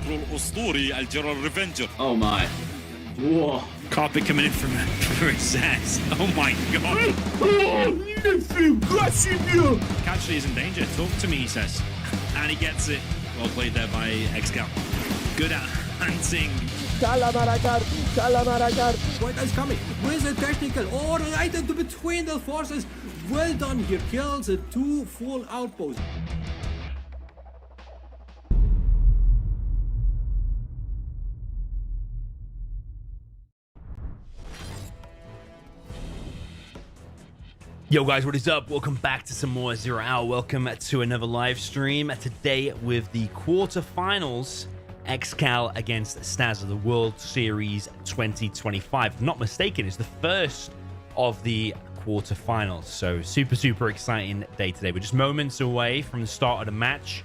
الإمبراطور الأسطوري الجنرال ريفنجر. Oh my. Whoa. Carpet coming in from StaZzz. Oh my god. Actually is in danger. Talk to me, he says. And he gets it. Well played there by ExCaL. Good at hunting. What is coming? With a technical all right into between the forces. Well done. Here kills the 2 full outposts. Yo guys, what is up? Welcome back to some more Zero Hour. Welcome to another live stream today with the quarterfinals. ExCaL against StaZzz of the World Series 2025. If I'm not mistaken, it's the first of the quarterfinals. So super exciting day today. We're just moments away from the start of the match.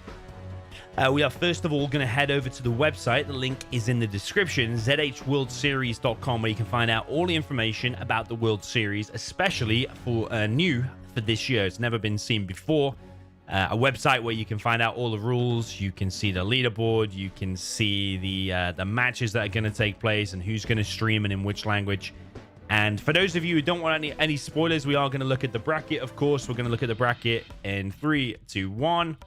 We are first of all going to head over to the website. The link is in the description, zhworldseries.com, where you can find out all the information about the World Series, especially for new for this year. It's never been seen before. A website where you can find out all the rules. You can see the leaderboard. You can see the matches that are going to take place and who's going to stream and in which language. And for those of you who don't want any spoilers, we are going to look at the bracket. Of course, we're going to look at the bracket in 3, 2, 1.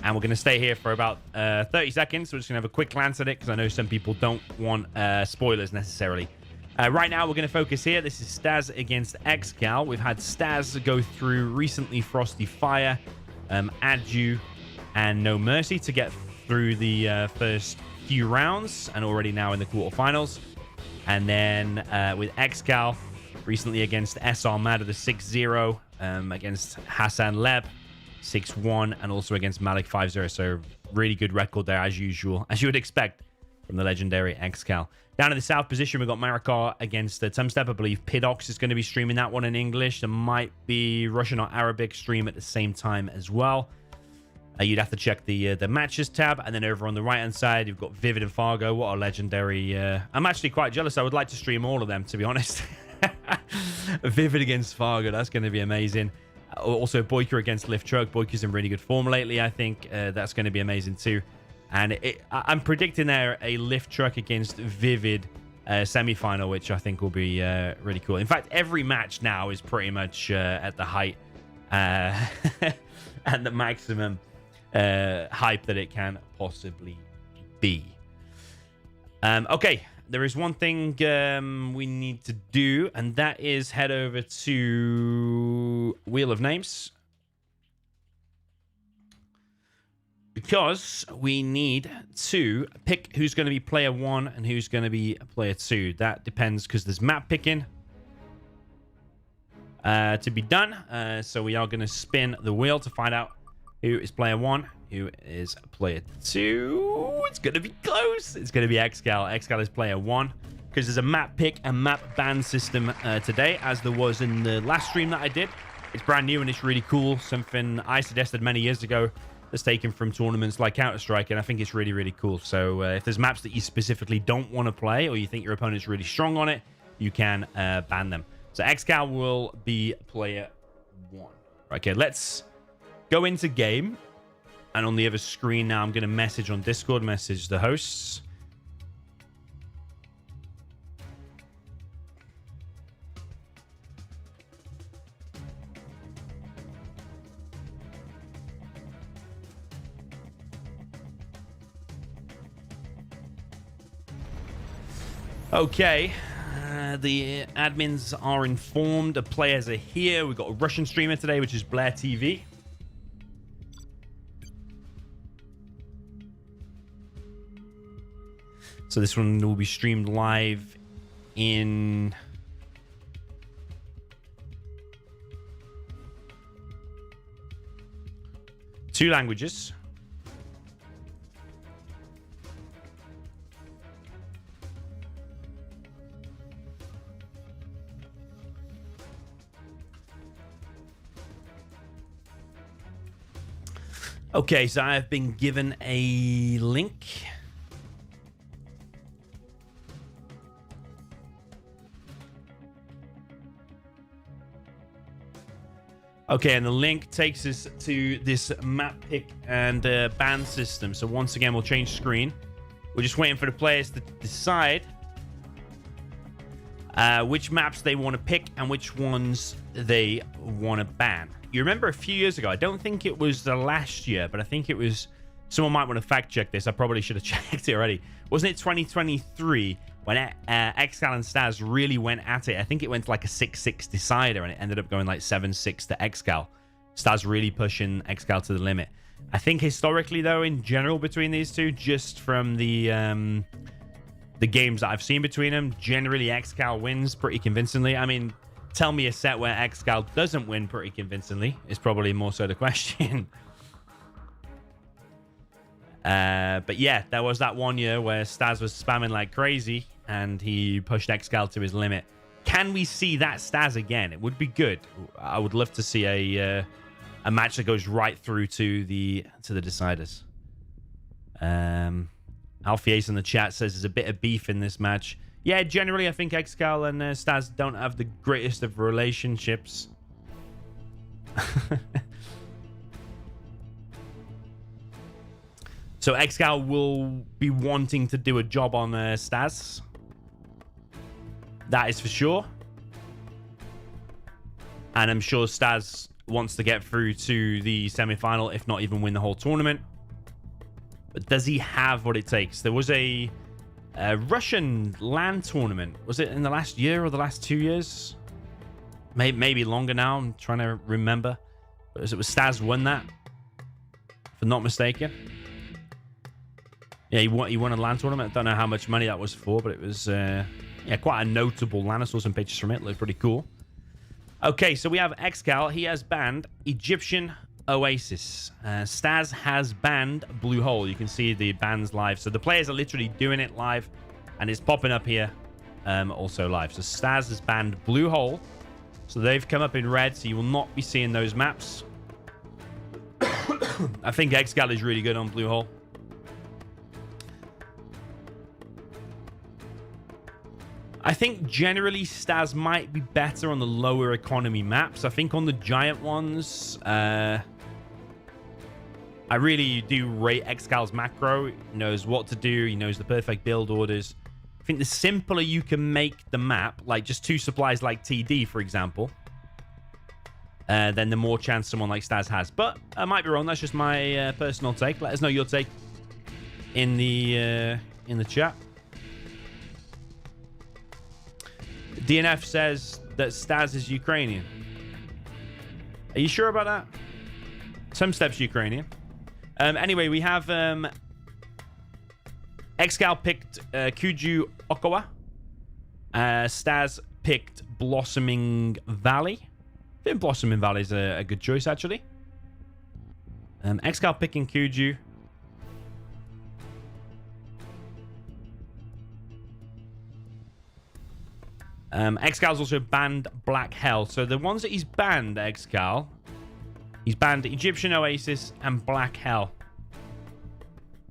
And we're going to stay here for about 30 seconds. We're just going to have a quick glance at it because I know some people don't want spoilers necessarily. Right now, we're going to focus here. This is StaZzz against ExCaL. We've had StaZzz go through recently Frosty Fire, Adju, and No Mercy to get through the first few rounds and already now in the quarterfinals. And then with ExCaL, recently against SR Mad of the 6-0, against Hassan Leb, 6-1, and also against Malik 5-0. So really good record there as usual, as you would expect from the legendary ExCaL. Down in the south position, we've got Marakar against Tumstep. I believe Pidox is going to be streaming that one in English. There might be Russian or Arabic stream at the same time as well. You'd have to check the matches tab. And then over on the right hand side, you've got Vivid and Fargo. What a legendary. I'm actually quite jealous. I would like to stream all of them, to be honest. Vivid against Fargo, that's going to be amazing. Also, Boyka against Lift Truck. Boyka's in really good form lately. I think that's going to be amazing too. And I'm predicting there a Lift Truck against Vivid semi-final, which I think will be really cool. In fact, every match now is pretty much at the height and the maximum hype that it can possibly be. Okay. There is one thing we need to do, and that is head over to Wheel of Names. Because we need to pick who's going to be player 1 and who's going to be player 2. That depends because there's map picking to be done. So we are going to spin the wheel to find out who is player 1, who is player 2. It's going to be close. It's going to be ExCaL. ExCaL is player 1 because there's a map pick and map ban system today, as there was in the last stream that I did. It's brand new and it's really cool. Something I suggested many years ago that's taken from tournaments like Counter-Strike, and I think it's really cool. So if there's maps that you specifically don't want to play or you think your opponent's really strong on it, you can ban them. So ExCaL will be player 1. Okay, let's go into game. And on the other screen now, I'm going to message on Discord, message the hosts. Okay. The admins are informed. The players are here. We've got a Russian streamer today, which is Blair TV. So this one will be streamed live in two languages. Okay, so I have been given a link. Okay, and the link takes us to this map pick and ban system. So once again, we'll change screen. We're just waiting for the players to decide which maps they want to pick and which ones they want to ban. You remember a few years ago, I don't think it was the last year, but I think it was, someone might want to fact check this. I probably should have checked it already. Wasn't it 2023 when ExCaL and StaZzz really went at it? I think it went to like a 6-6 decider and it ended up going like 7-6 to ExCaL. StaZzz really pushing ExCaL to the limit. I think historically, though, in general between these two, just from the games that I've seen between them, generally ExCaL wins pretty convincingly. I mean, tell me a set where ExCaL doesn't win pretty convincingly is probably more so the question. But yeah, there was that one year where StaZzz was spamming like crazy and he pushed ExCaL to his limit. Can we see that StaZzz again? It would be good. I would love to see a match that goes right through to the deciders. Alfie Ace in the chat says there's a bit of beef in this match. Yeah, generally I think ExCaL and StaZzz don't have the greatest of relationships. So ExCaL will be wanting to do a job on StaZzz. That is for sure. And I'm sure StaZzz wants to get through to the semi-final, if not even win the whole tournament. But does he have what it takes? There was a Russian LAN tournament. Was it in the last year or the last 2 years? Maybe longer now. I'm trying to remember. But it was StaZzz won that, if I'm not mistaken. Yeah, he won a LAN tournament. I don't know how much money that was for, but it was yeah, quite a notable LAN. I saw some pictures from it. It looked pretty cool. Okay, so we have ExCaL. He has banned Egyptian Oasis. StaZzz has banned Blue Hole. You can see the bans live. So the players are literally doing it live, and it's popping up here also live. So StaZzz has banned Blue Hole. So they've come up in red, so you will not be seeing those maps. I think ExCaL is really good on Blue Hole. I think generally StaZzz might be better on the lower economy maps. I think on the giant ones, I really do rate ExCaL's macro. He knows what to do. He knows the perfect build orders. I think the simpler you can make the map, like just 2 supplies like TD, for example, then the more chance someone like StaZzz has. But I might be wrong. That's just my personal take. Let us know your take in the chat. DNF says that StaZzz is Ukrainian. Are you sure about that? Some steps Ukrainian. Anyway, we have ExCaL picked Kuju Okawa. StaZzz picked Blossoming Valley. I think Blossoming Valley is a good choice, actually. ExCaL picking Kuju. ExCal's also banned Black Hell. So the ones that he's banned, ExCaL, he's banned Egyptian Oasis and Black Hell.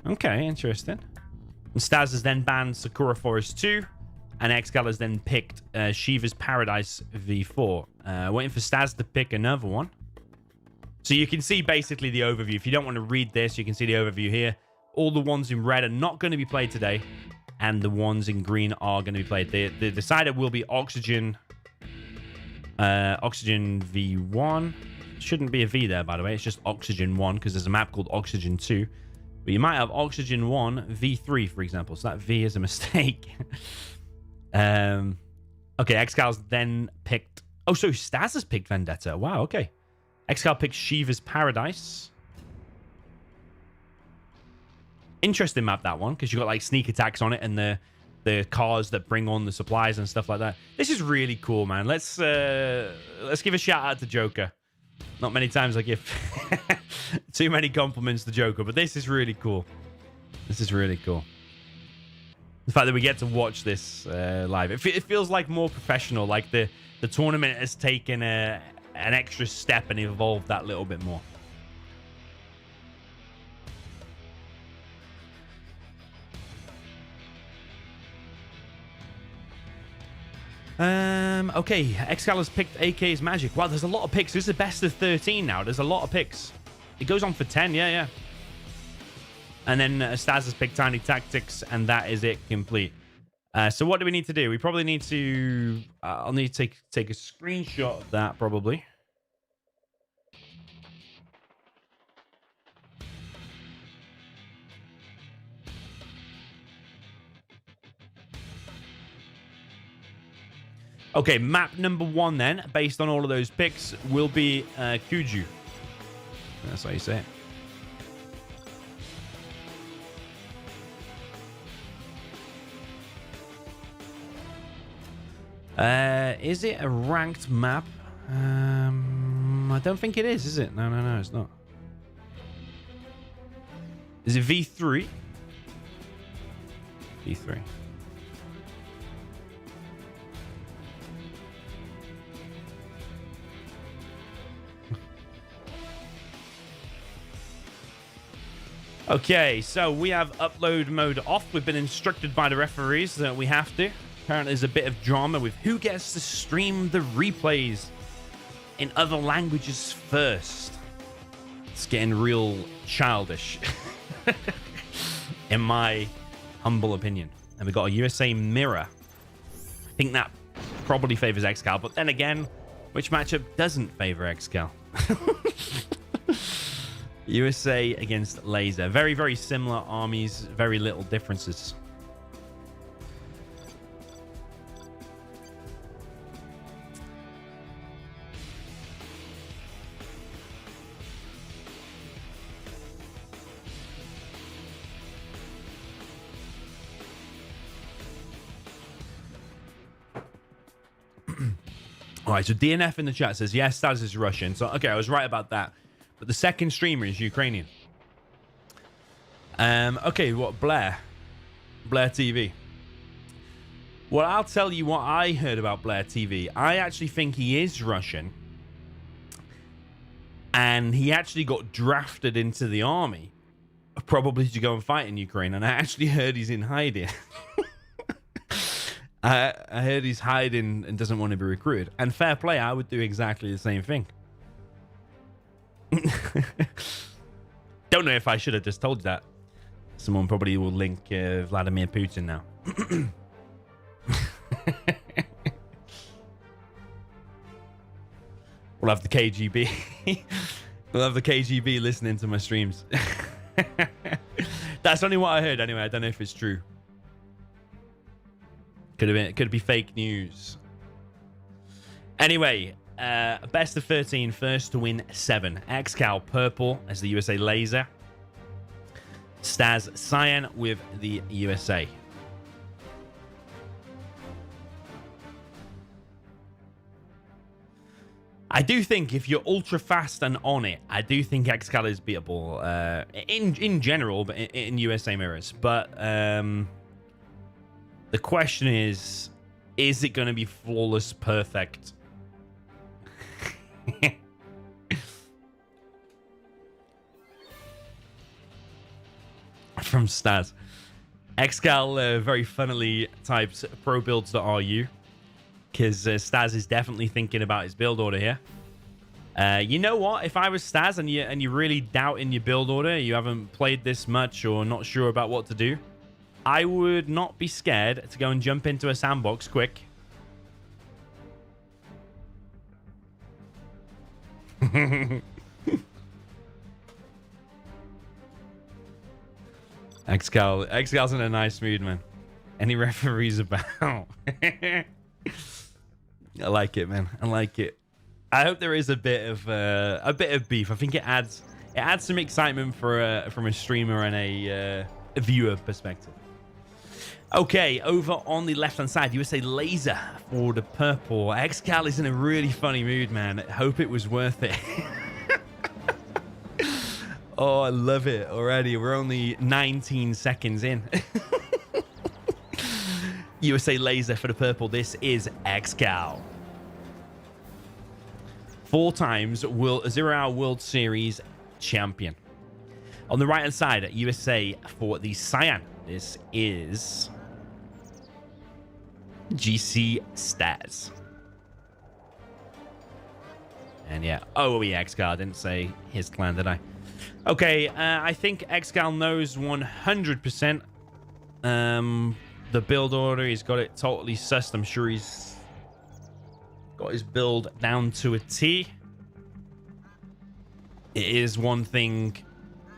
Okay, interesting. And StaZzz has then banned Sakura Forest 2. And ExCaL has then picked Shiva's Paradise V4. Waiting for StaZzz to pick another one. So you can see basically the overview. If you don't want to read this, you can see the overview here. All the ones in red are not going to be played today. And the ones in green are going to be played. The decider will be Oxygen. Oxygen V1. Shouldn't be a V there, by the way. It's just Oxygen 1 because there's a map called Oxygen 2. But you might have Oxygen 1 V3, for example. So that V is a mistake. Okay, ExCal's then picked... Oh, so StaZzz has picked Vendetta. Wow, okay. ExCaL picked Shiva's Paradise. Interesting map, that one, because you've got like sneak attacks on it and the cars that bring on the supplies and stuff like that. This is really cool, man. Let's give a shout out to Joker. Not many times I give too many compliments to Joker, but this is really cool. This is really cool. The fact that we get to watch this live, it feels like more professional. Like the tournament has taken an extra step and evolved that little bit more. Okay, ExCaL has picked AK's Magic. Wow, there's a lot of picks. This is the best of 13 now. There's a lot of picks. It goes on for 10, yeah. And then Stazz has picked Tiny Tactics, and that is it complete. So what do we need to do? We probably need to... I'll need to take a screenshot of that, probably. Okay, map number 1 then, based on all of those picks, will be Kuju. That's how you say it. Is it a ranked map? I don't think it is it? No, it's not. Is it V3? V3. Okay, so we have upload mode off. We've been instructed by the referees that we have to. Apparently there's a bit of drama with who gets to stream the replays in other languages first. It's getting real childish, in my humble opinion. And we've got a USA mirror. I think that probably favors ExCaL, but then again, which matchup doesn't favor ExCaL? USA against Laser. Very, very similar armies. Very little differences. All right, so DNF in the chat says, yes, StaZzz is Russian. So, okay, I was right about that. But the second streamer is Ukrainian. Okay, what? Blair TV. Well, I'll tell you what I heard about Blair TV. I actually think he is Russian. And he actually got drafted into the army. Probably to go and fight in Ukraine. And I actually heard he's in hiding. I heard he's hiding and doesn't want to be recruited. And fair play, I would do exactly the same thing. Don't know if I should have just told you that. Someone probably will link Vladimir Putin now. We'll have the KGB. We'll have the KGB listening to my streams. That's only what I heard anyway. I don't know if it's true. Could be fake news. Anyway, best of 13, first to win 7. ExCaL purple as the USA laser. StaZzz cyan with the USA. I do think if you're ultra fast and on it, I do think ExCaL is beatable in general, but in USA mirrors. But the question is it going to be flawless perfect? From StaZzz. ExCaL very funnily types probuilds.ru because StaZzz is definitely thinking about his build order here. You know what? If I was StaZzz and you really doubt in your build order, you haven't played this much or not sure about what to do, I would not be scared to go and jump into a sandbox quick. ExCal's in a nice mood, man. Any referees about? I like it, man. I like it. I hope there is a bit of beef. I think it adds some excitement from a streamer and a viewer perspective. Okay, over on the left-hand side, USA Laser for the purple. ExCaL is in a really funny mood, man. I hope it was worth it. Oh, I love it already. We're only 19 seconds in. USA Laser for the purple. This is ExCaL. 4 times 0-hour World Series champion. On the right-hand side, USA for the cyan. This is GC StaZzz. And yeah, oh yeah, ExCaL. I didn't say his clan, did I? Okay, I think ExCaL knows 100% the build order. He's got it totally sussed. I'm sure he's got his build down to a T. It is one thing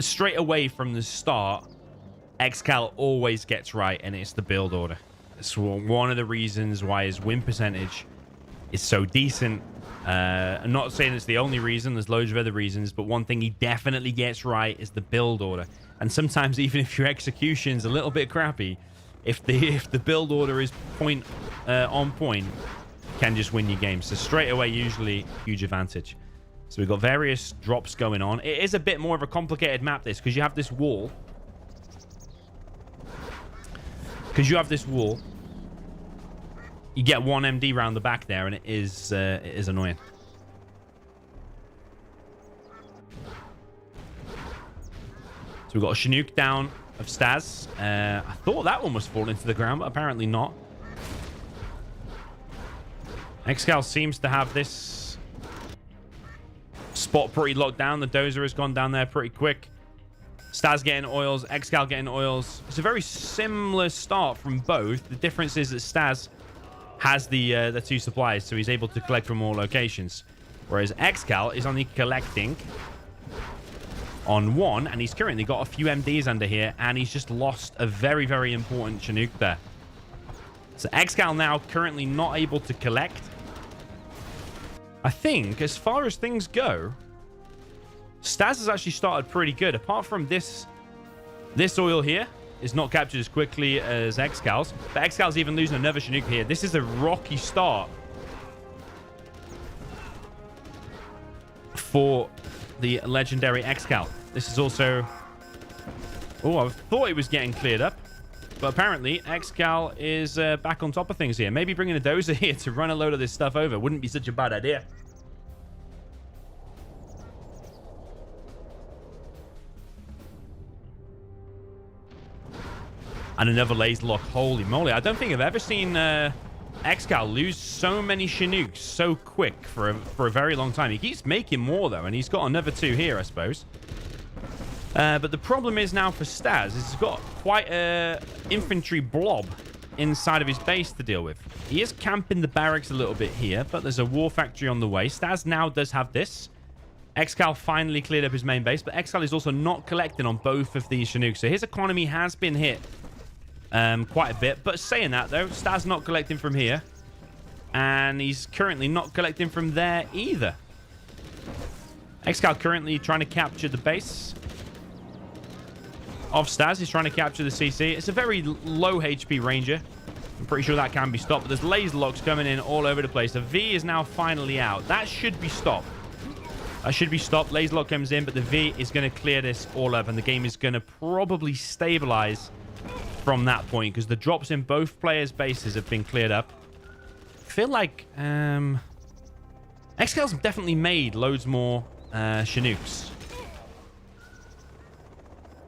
straight away from the start, ExCaL always gets right, and it's the build order. It's one of the reasons why his win percentage is so decent. I'm not saying it's the only reason. There's loads of other reasons, but one thing he definitely gets right is the build order. And sometimes even if your execution's a little bit crappy, if the build order is on point, can just win your game. So straight away, usually huge advantage. So we've got various drops going on. It is a bit more of a complicated map, this, because you have this wall. You get one MD round the back there, and it is annoying. So we've got a Chinook down of StaZzz. I thought that one was falling to the ground, but apparently not. ExCaL seems to have this spot pretty locked down. The dozer has gone down there pretty quick. StaZzz getting oils, ExCaL getting oils. It's a very similar start from both. The difference is that StaZzz has the two supplies, so he's able to collect from all locations. Whereas ExCaL is only collecting on one, and he's currently got a few MDs under here, and he's just lost a very, very important Chinook there. So ExCaL now currently not able to collect. I think, as far as things go, StaZzz has actually started pretty good. Apart from this oil here is not captured as quickly as ExCal's. But ExCal's even losing another Chinook here. This is a rocky start for the legendary ExCaL. This is also... Oh, I thought it was getting cleared up. But apparently, ExCaL is back on top of things here. Maybe bringing a dozer here to run a load of this stuff over wouldn't be such a bad idea. And another laser lock. Holy moly. I don't think I've ever seen ExCaL lose so many Chinooks so quick for a very long time. He keeps making more, though, and he's got another two here, I suppose. But the problem is now for StaZzz, he's got quite an infantry blob inside of his base to deal with. He is camping the barracks a little bit here, but there's a war factory on the way. StaZzz now does have this. ExCaL finally cleared up his main base, but ExCaL is also not collecting on both of these Chinooks. So his economy has been hit quite a bit. But saying that, though, StaZzz not collecting from here. And he's currently not collecting from there either. ExCaL currently trying to capture the base of StaZzz. He's trying to capture the CC. It's a very low HP Ranger. I'm pretty sure that can be stopped. But there's laser locks coming in all over the place. The V is now finally out. That should be stopped. That should be stopped. Laser lock comes in, but the V is going to clear this all up. And the game is going to probably stabilize from that point, because the drops in both players' bases have been cleared up. I feel like ExCal's definitely made loads more Chinooks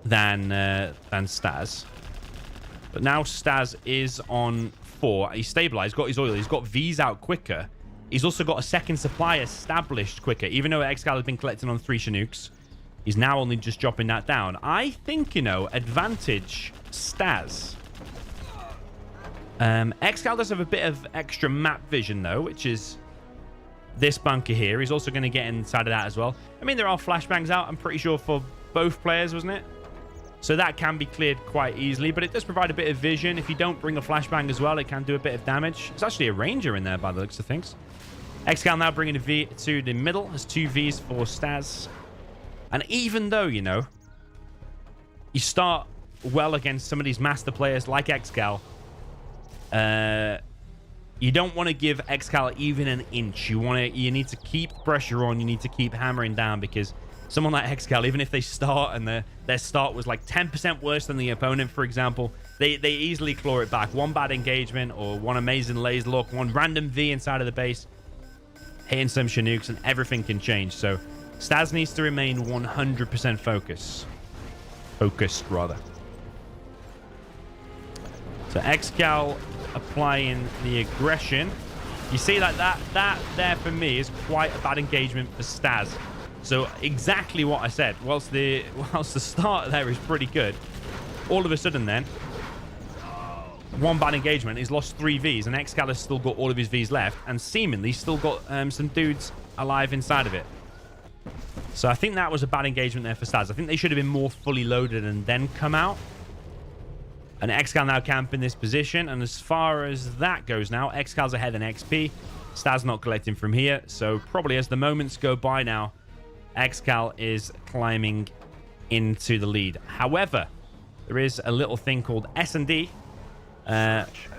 than StaZzz. But now StaZzz is on 4. He's stabilized, got his oil. He's got V's out quicker. He's also got a second supply established quicker. Even though ExCaL has been collecting on 3 Chinooks, he's now only just dropping that down. I think, you know, advantage StaZzz. ExCaL does have a bit of extra map vision, though, which is this bunker here. He's also going to get inside of that as well. I mean, there are flashbangs out, I'm pretty sure, for both players, wasn't it? So that can be cleared quite easily, but it does provide a bit of vision. If you don't bring a flashbang as well, it can do a bit of damage. There's actually a Ranger in there by the looks of things. ExCaL now bringing a V to the middle. There's 2 Vs for StaZzz. And even though, you know, you start well against some of these master players like ExCaL, you don't want to give ExCaL even an inch. You need to keep pressure on. You need to keep hammering down, because someone like ExCaL, even if they start and their start was like 10% worse than the opponent, for example, they easily claw it back. One bad engagement or one amazing laser lock, one random V inside of the base, hitting some Chinooks, and everything can change. So StaZzz needs to remain 100% focused, rather. So ExCaL applying the aggression. You see that there for me is quite a bad engagement for StaZzz. So exactly what I said. Whilst the start there is pretty good, all of a sudden then, one bad engagement, he's lost 3 Vs, and ExCaL has still got all of his Vs left, and seemingly still got some dudes alive inside of it. So I think that was a bad engagement there for StaZzz. I think they should have been more fully loaded and then come out. And ExCaL now camp in this position, and as far as that goes now, ExCal's ahead in XP. StaZzz not collecting from here, so probably as the moments go by now, ExCaL is climbing into the lead. However, there is a little thing called S&D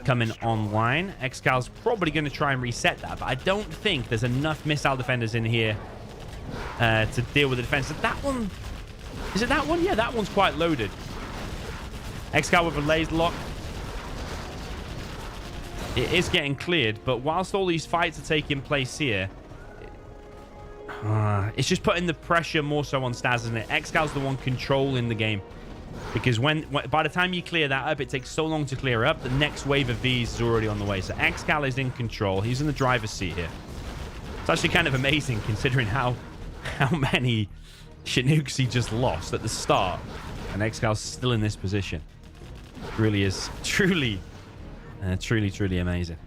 coming online. ExCal's probably going to try and reset that, but I don't think there's enough missile defenders in here to deal with the defense. That one, is it that one? Yeah, that one's quite loaded. ExCaL with a laser lock. It is getting cleared, but whilst all these fights are taking place here, it's just putting the pressure more so on StaZzz, isn't it? ExCal's the one controlling the game. Because by the time you clear that up, it takes so long to clear up, the next wave of Vs is already on the way. So ExCaL is in control. He's in the driver's seat here. It's actually kind of amazing considering how many Chinooks he just lost at the start. And ExCal's still in this position. It really is truly amazing.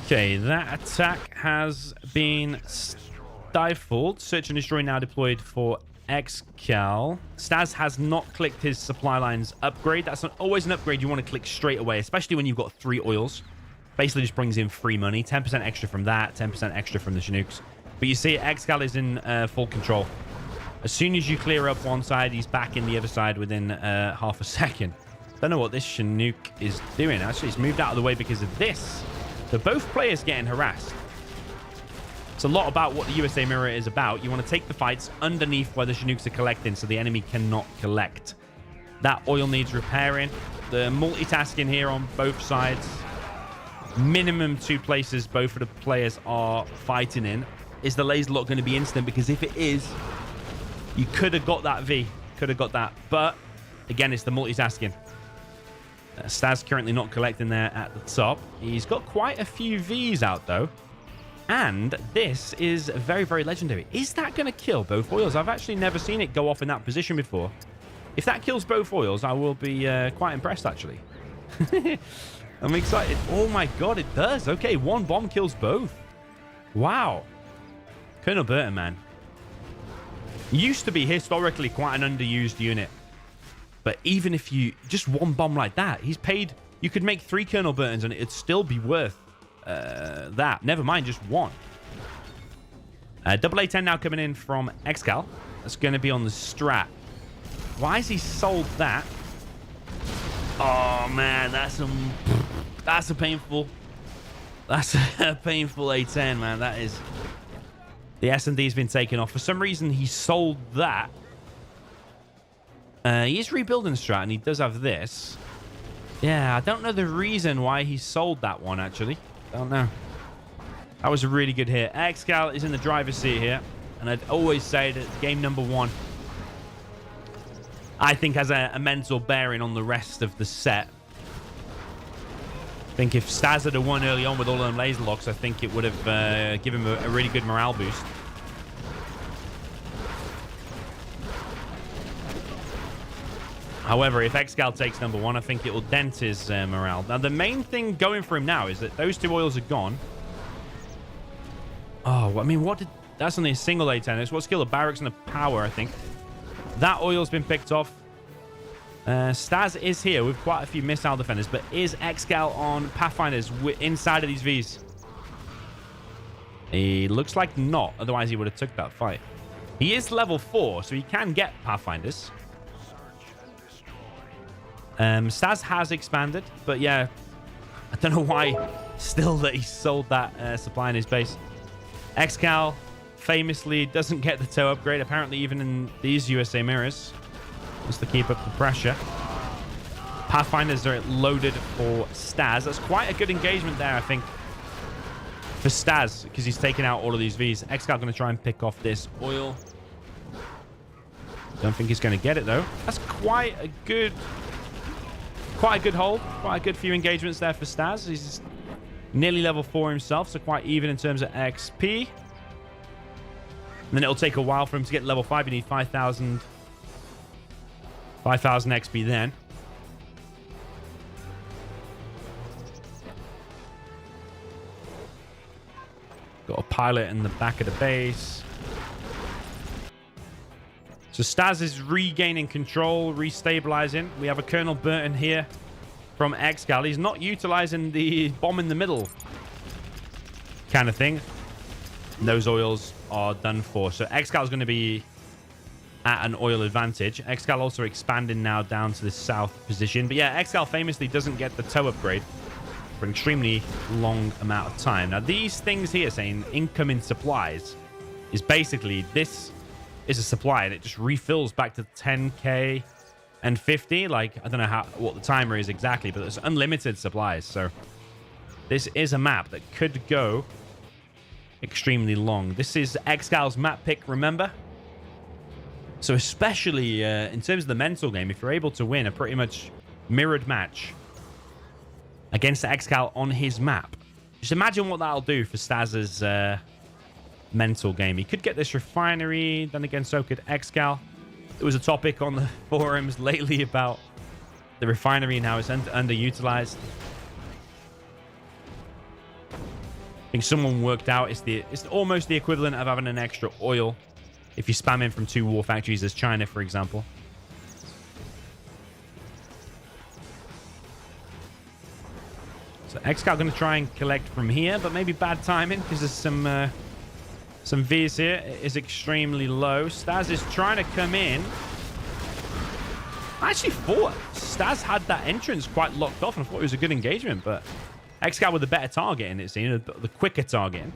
Okay, that attack has been stifled. Search and destroy now deployed for ExCaL. StaZzz has not clicked his supply lines upgrade. That's not always an upgrade you want to click straight away, especially when you've got 3 oils. Basically just brings in free money. 10% extra from that, 10% extra from the Chinooks. But you see, ExCaL is in full control. As soon as you clear up one side, he's back in the other side within half a second. Don't know what this Chinook is doing. Actually, he's moved out of the way because of this. So both players getting harassed. It's a lot about what the USA Mirror is about. You want to take the fights underneath where the Chinooks are collecting so the enemy cannot collect. That oil needs repairing. The multitasking here on both sides. Minimum 2 places both of the players are fighting in. Is the laser lock going to be instant? Because if it is, you could have got that V. Could have got that. But again, it's the multitasking. StaZzz currently not collecting there at the top. He's got quite a few Vs out though. And this is very, very legendary. Is that going to kill both oils? I've actually never seen it go off in that position before. If that kills both oils, I will be quite impressed actually. I'm excited. Oh my god, it does. Okay, 1 bomb kills both. Wow. Colonel Burton, man. Used to be historically quite an underused unit. But even if you... just 1 bomb like that, he's paid... you could make 3 Colonel Burtons and it'd still be worth that. Never mind, just 1. Double A10 now coming in from ExCaL. That's going to be on the strat. Why has he sold that? Oh, man, that's a painful... that's a painful A10, man. That is... the S&D's been taken off. For some reason, he sold that. He is rebuilding strat, and he does have this. Yeah, I don't know the reason why he sold that one, actually. Don't know. That was a really good hit. ExCaL is in the driver's seat here. And I'd always say that game number 1, I think, has a mental bearing on the rest of the set. I think if StaZzz had won early on with all them laser locks, I think it would have given him a really good morale boost. However, if ExCaL takes number 1, I think it will dent his morale. Now, the main thing going for him now is that those 2 oils are gone. Oh, I mean, what did... that's only a single A10. It's what skill? A barracks and a power, I think. That oil's been picked off. StaZzz is here with quite a few missile defenders, but is ExCaL on Pathfinders inside of these Vs? He looks like not. Otherwise, he would have took that fight. He is level 4, so he can get Pathfinders. StaZzz has expanded, but yeah, I don't know why still that he sold that supply in his base. ExCaL famously doesn't get the toe upgrade, apparently even in these USA mirrors, just to keep up the pressure. Pathfinders are loaded for StaZzz. That's quite a good engagement there, I think, for StaZzz, because he's taken out all of these Vs. ExCaL going to try and pick off this oil. Don't think he's going to get it, though. That's quite a good hold. Quite a good few engagements there for StaZzz. He's nearly level 4 himself, so quite even in terms of XP. And then it'll take a while for him to get level 5. You need 5,000 XP then. Got a pilot in the back of the base. So StaZzz is regaining control, restabilizing. We have a Colonel Burton here from ExCaL. He's not utilizing the bomb in the middle kind of thing. Those oils are done for. So ExCaL is going to be at an oil advantage. ExCaL also expanding now down to the south position. But yeah, ExCaL famously doesn't get the tow upgrade for an extremely long amount of time. Now, these things here saying incoming supplies is basically this is a supply and it just refills back to 10k and 50. Like, I don't know what the timer is exactly, but it's unlimited supplies. So this is a map that could go extremely long. This is ExCal's map pick, remember? So especially in terms of the mental game, if you're able to win a pretty much mirrored match against ExCaL on his map, just imagine what that'll do for StaZzz's mental game. He could get this refinery, then again so could ExCaL. There was a topic on the forums lately about the refinery and how it's underutilized. I think someone worked out it's almost the equivalent of having an extra oil if you spam in from 2 war factories as China, for example. So ExCaL going to try and collect from here, but maybe bad timing because there's some V's here. It is extremely low. StaZzz is trying to come in. I actually thought StaZzz had that entrance quite locked off and I thought it was a good engagement, but ExCaL with the better targeting, it seemed, the quicker targeting.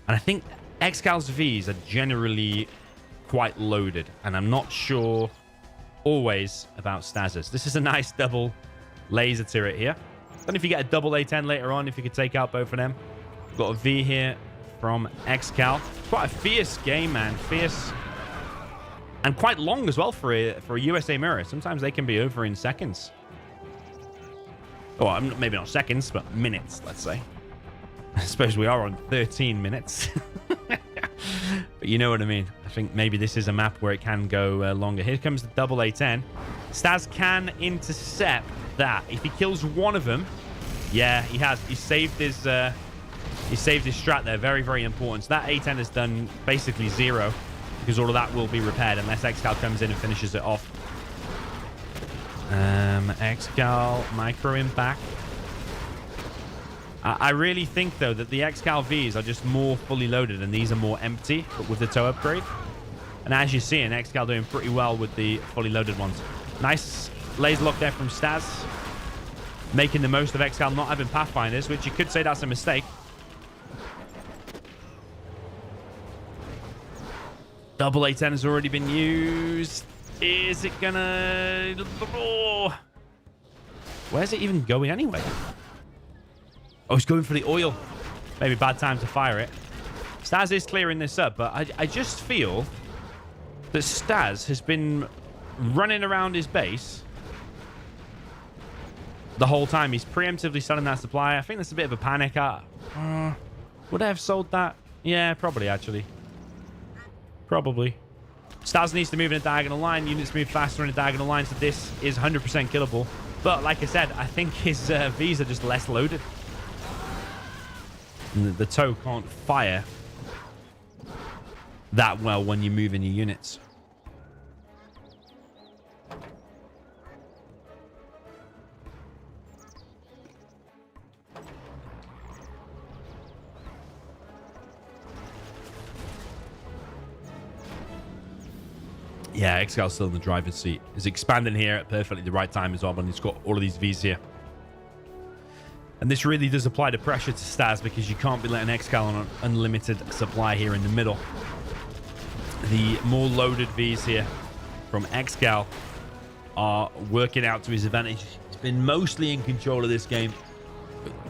And I think ExCal's Vs are generally quite loaded, and I'm not sure always about StaZzz. This is a nice double laser turret here. I don't know if you get a double A10 later on, if you could take out both of them. Got a V here from ExCaL. Quite a fierce game, man. Fierce. And quite long as well for a USA mirror. Sometimes they can be over in seconds. Well, maybe not seconds, but minutes, let's say. I suppose we are on 13 minutes. But you know what I mean. I think maybe this is a map where it can go longer. Here comes the double A10. StaZzz can intercept that. If he kills one of them, yeah, he has. He saved his strat there. Very, very important. So that A10 has done basically 0 because all of that will be repaired unless ExCaL comes in and finishes it off. ExCaL micro him back. I really think, though, that the ExCaL Vs are just more fully loaded and these are more empty, but with the tow upgrade. And as you're seeing, ExCaL doing pretty well with the fully loaded ones. Nice laser lock there from StaZzz. Making the most of ExCaL not having Pathfinders, which you could say that's a mistake. Double A10 has already been used. Is it gonna... Oh. Where's it even going anyway? Oh, he's going for the oil. Maybe bad time to fire it. StaZzz is clearing this up, but I just feel that StaZzz has been running around his base the whole time. He's preemptively selling that supply. I think that's a bit of a panic. Would I have sold that? Yeah, probably, actually. Probably. StaZzz needs to move in a diagonal line. Units move faster in a diagonal line, so this is 100% killable. But like I said, I think his Vs are just less loaded. And the tow can't fire that well when you move in your units. Yeah, ExCal's still in the driver's seat. He's expanding here at perfectly the right time as well, and he's got all of these Vs here. And this really does apply the pressure to StaZzz because you can't be letting ExCaL on an unlimited supply here in the middle. The more loaded Vs here from ExCaL are working out to his advantage. He's been mostly in control of this game.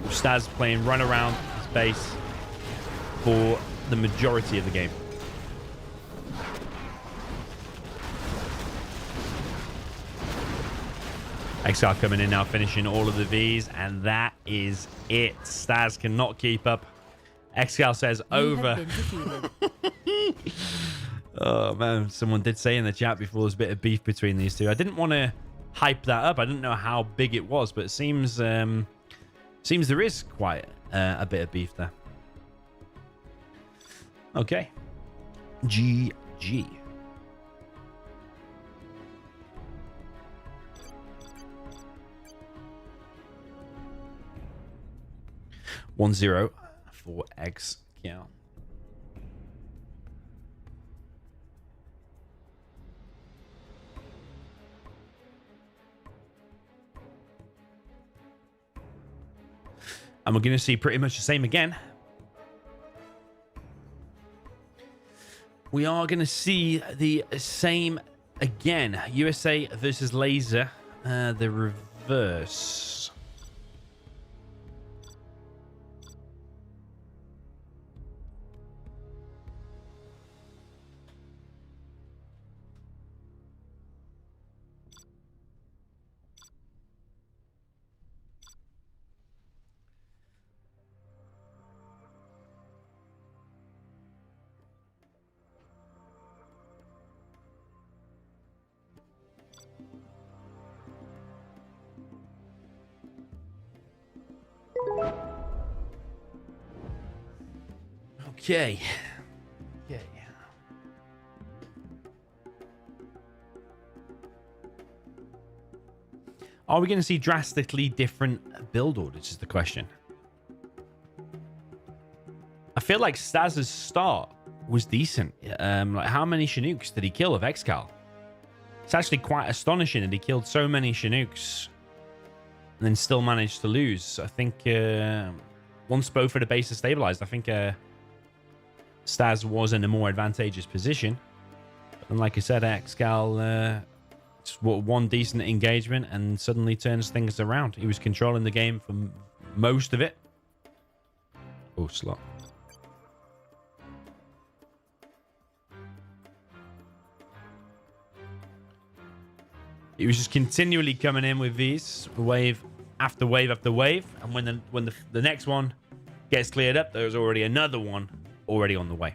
StaZzz playing run around his base for the majority of the game. ExCaL coming in now, finishing all of the Vs, and that is it. Stazz cannot keep up. ExCaL says over. Oh, man. Someone did say in the chat before there's a bit of beef between these two. I didn't want to hype that up. I didn't know how big it was, but it seems there is quite a bit of beef there. Okay. GG. One zero for ExCaL. And we're going to see pretty much the same again. We are going to see the same again. USA versus Laser. The reverse. Okay. Okay. Are we going to see drastically different build orders is the question. I feel like Stazz's start was decent. Like how many Chinooks did he kill of ExCaL? It's actually quite astonishing that he killed so many Chinooks and then still managed to lose. I think once both of the bases stabilized, I think Stazz was in a more advantageous position. And like I said, ExCaL just one decent engagement and suddenly turns things around. He was controlling the game for most of it. Oh, slot. He was just continually coming in with these, wave after wave after wave. And when the next one gets cleared up, there's already another one already on the way.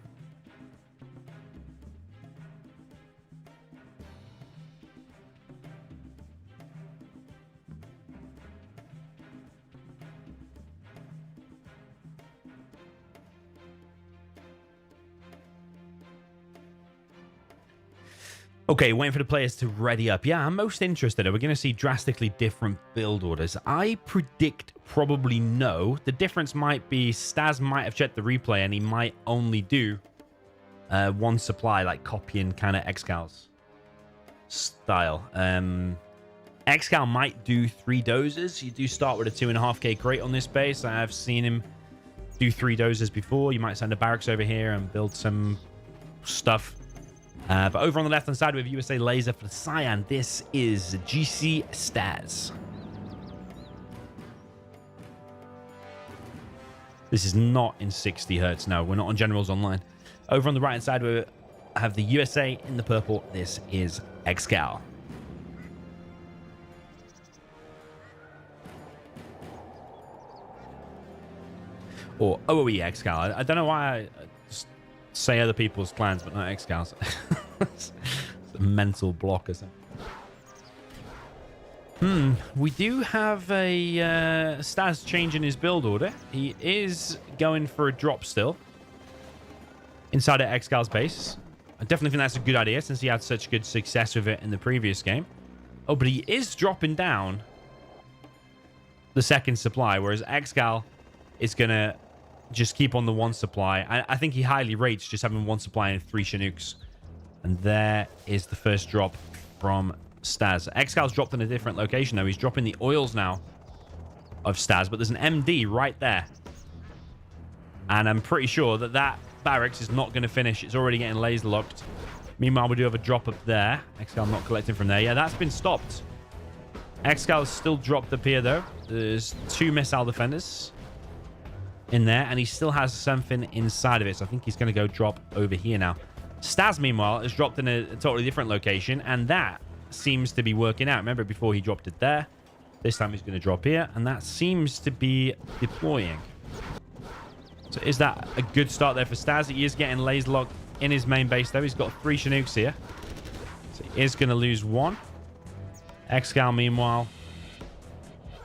Okay, waiting for the players to ready up. Yeah, I'm most interested. Are we going to see drastically different build orders? I predict probably no. The difference might be Stazz might have checked the replay and he might only do one supply, like copying kind of ExCal's style. ExCaL might do 3 doses. You do start with a 2.5k crate on this base. I've seen him do 3 doses before. You might send a barracks over here and build some stuff. But over on the left-hand side, we have USA Laser for the Cyan. This is GC Stazz. This is not in 60 hertz. No, we're not on Generals Online. Over on the right-hand side, we have the USA in the purple. This is ExCaL. Or OOE ExCaL. I don't know why I just say other people's clans, but not ExCal's. It's a mental block or something. We do have a Stazz changing his build order. He is going for a drop still inside of ExCal's base. I definitely think that's a good idea since he had such good success with it in the previous game. Oh, but he is dropping down the second supply, whereas ExCaL is going to just keep on the 1 supply. I think he highly rates just having 1 supply and 3 Chinooks. And there is the first drop from Stazz. ExCal's dropped in a different location, though. He's dropping the oils now of Stazz, but there's an MD right there. And I'm pretty sure that that barracks is not going to finish. It's already getting laser locked. Meanwhile, we do have a drop up there. ExCaL not collecting from there. Yeah, that's been stopped. ExCal's still dropped up here, though. There's 2 missile defenders in there, and he still has something inside of it. So I think he's going to go drop over here now. Stazz, meanwhile, has dropped in a totally different location, and that seems to be working out. Remember, before he dropped it there, This time he's going to drop here, and that seems to be deploying. So is that a good start there for Stazz? He is getting laser locked in his main base, though. He's got 3 Chinooks here. So he is going to lose 1. ExCaL, meanwhile,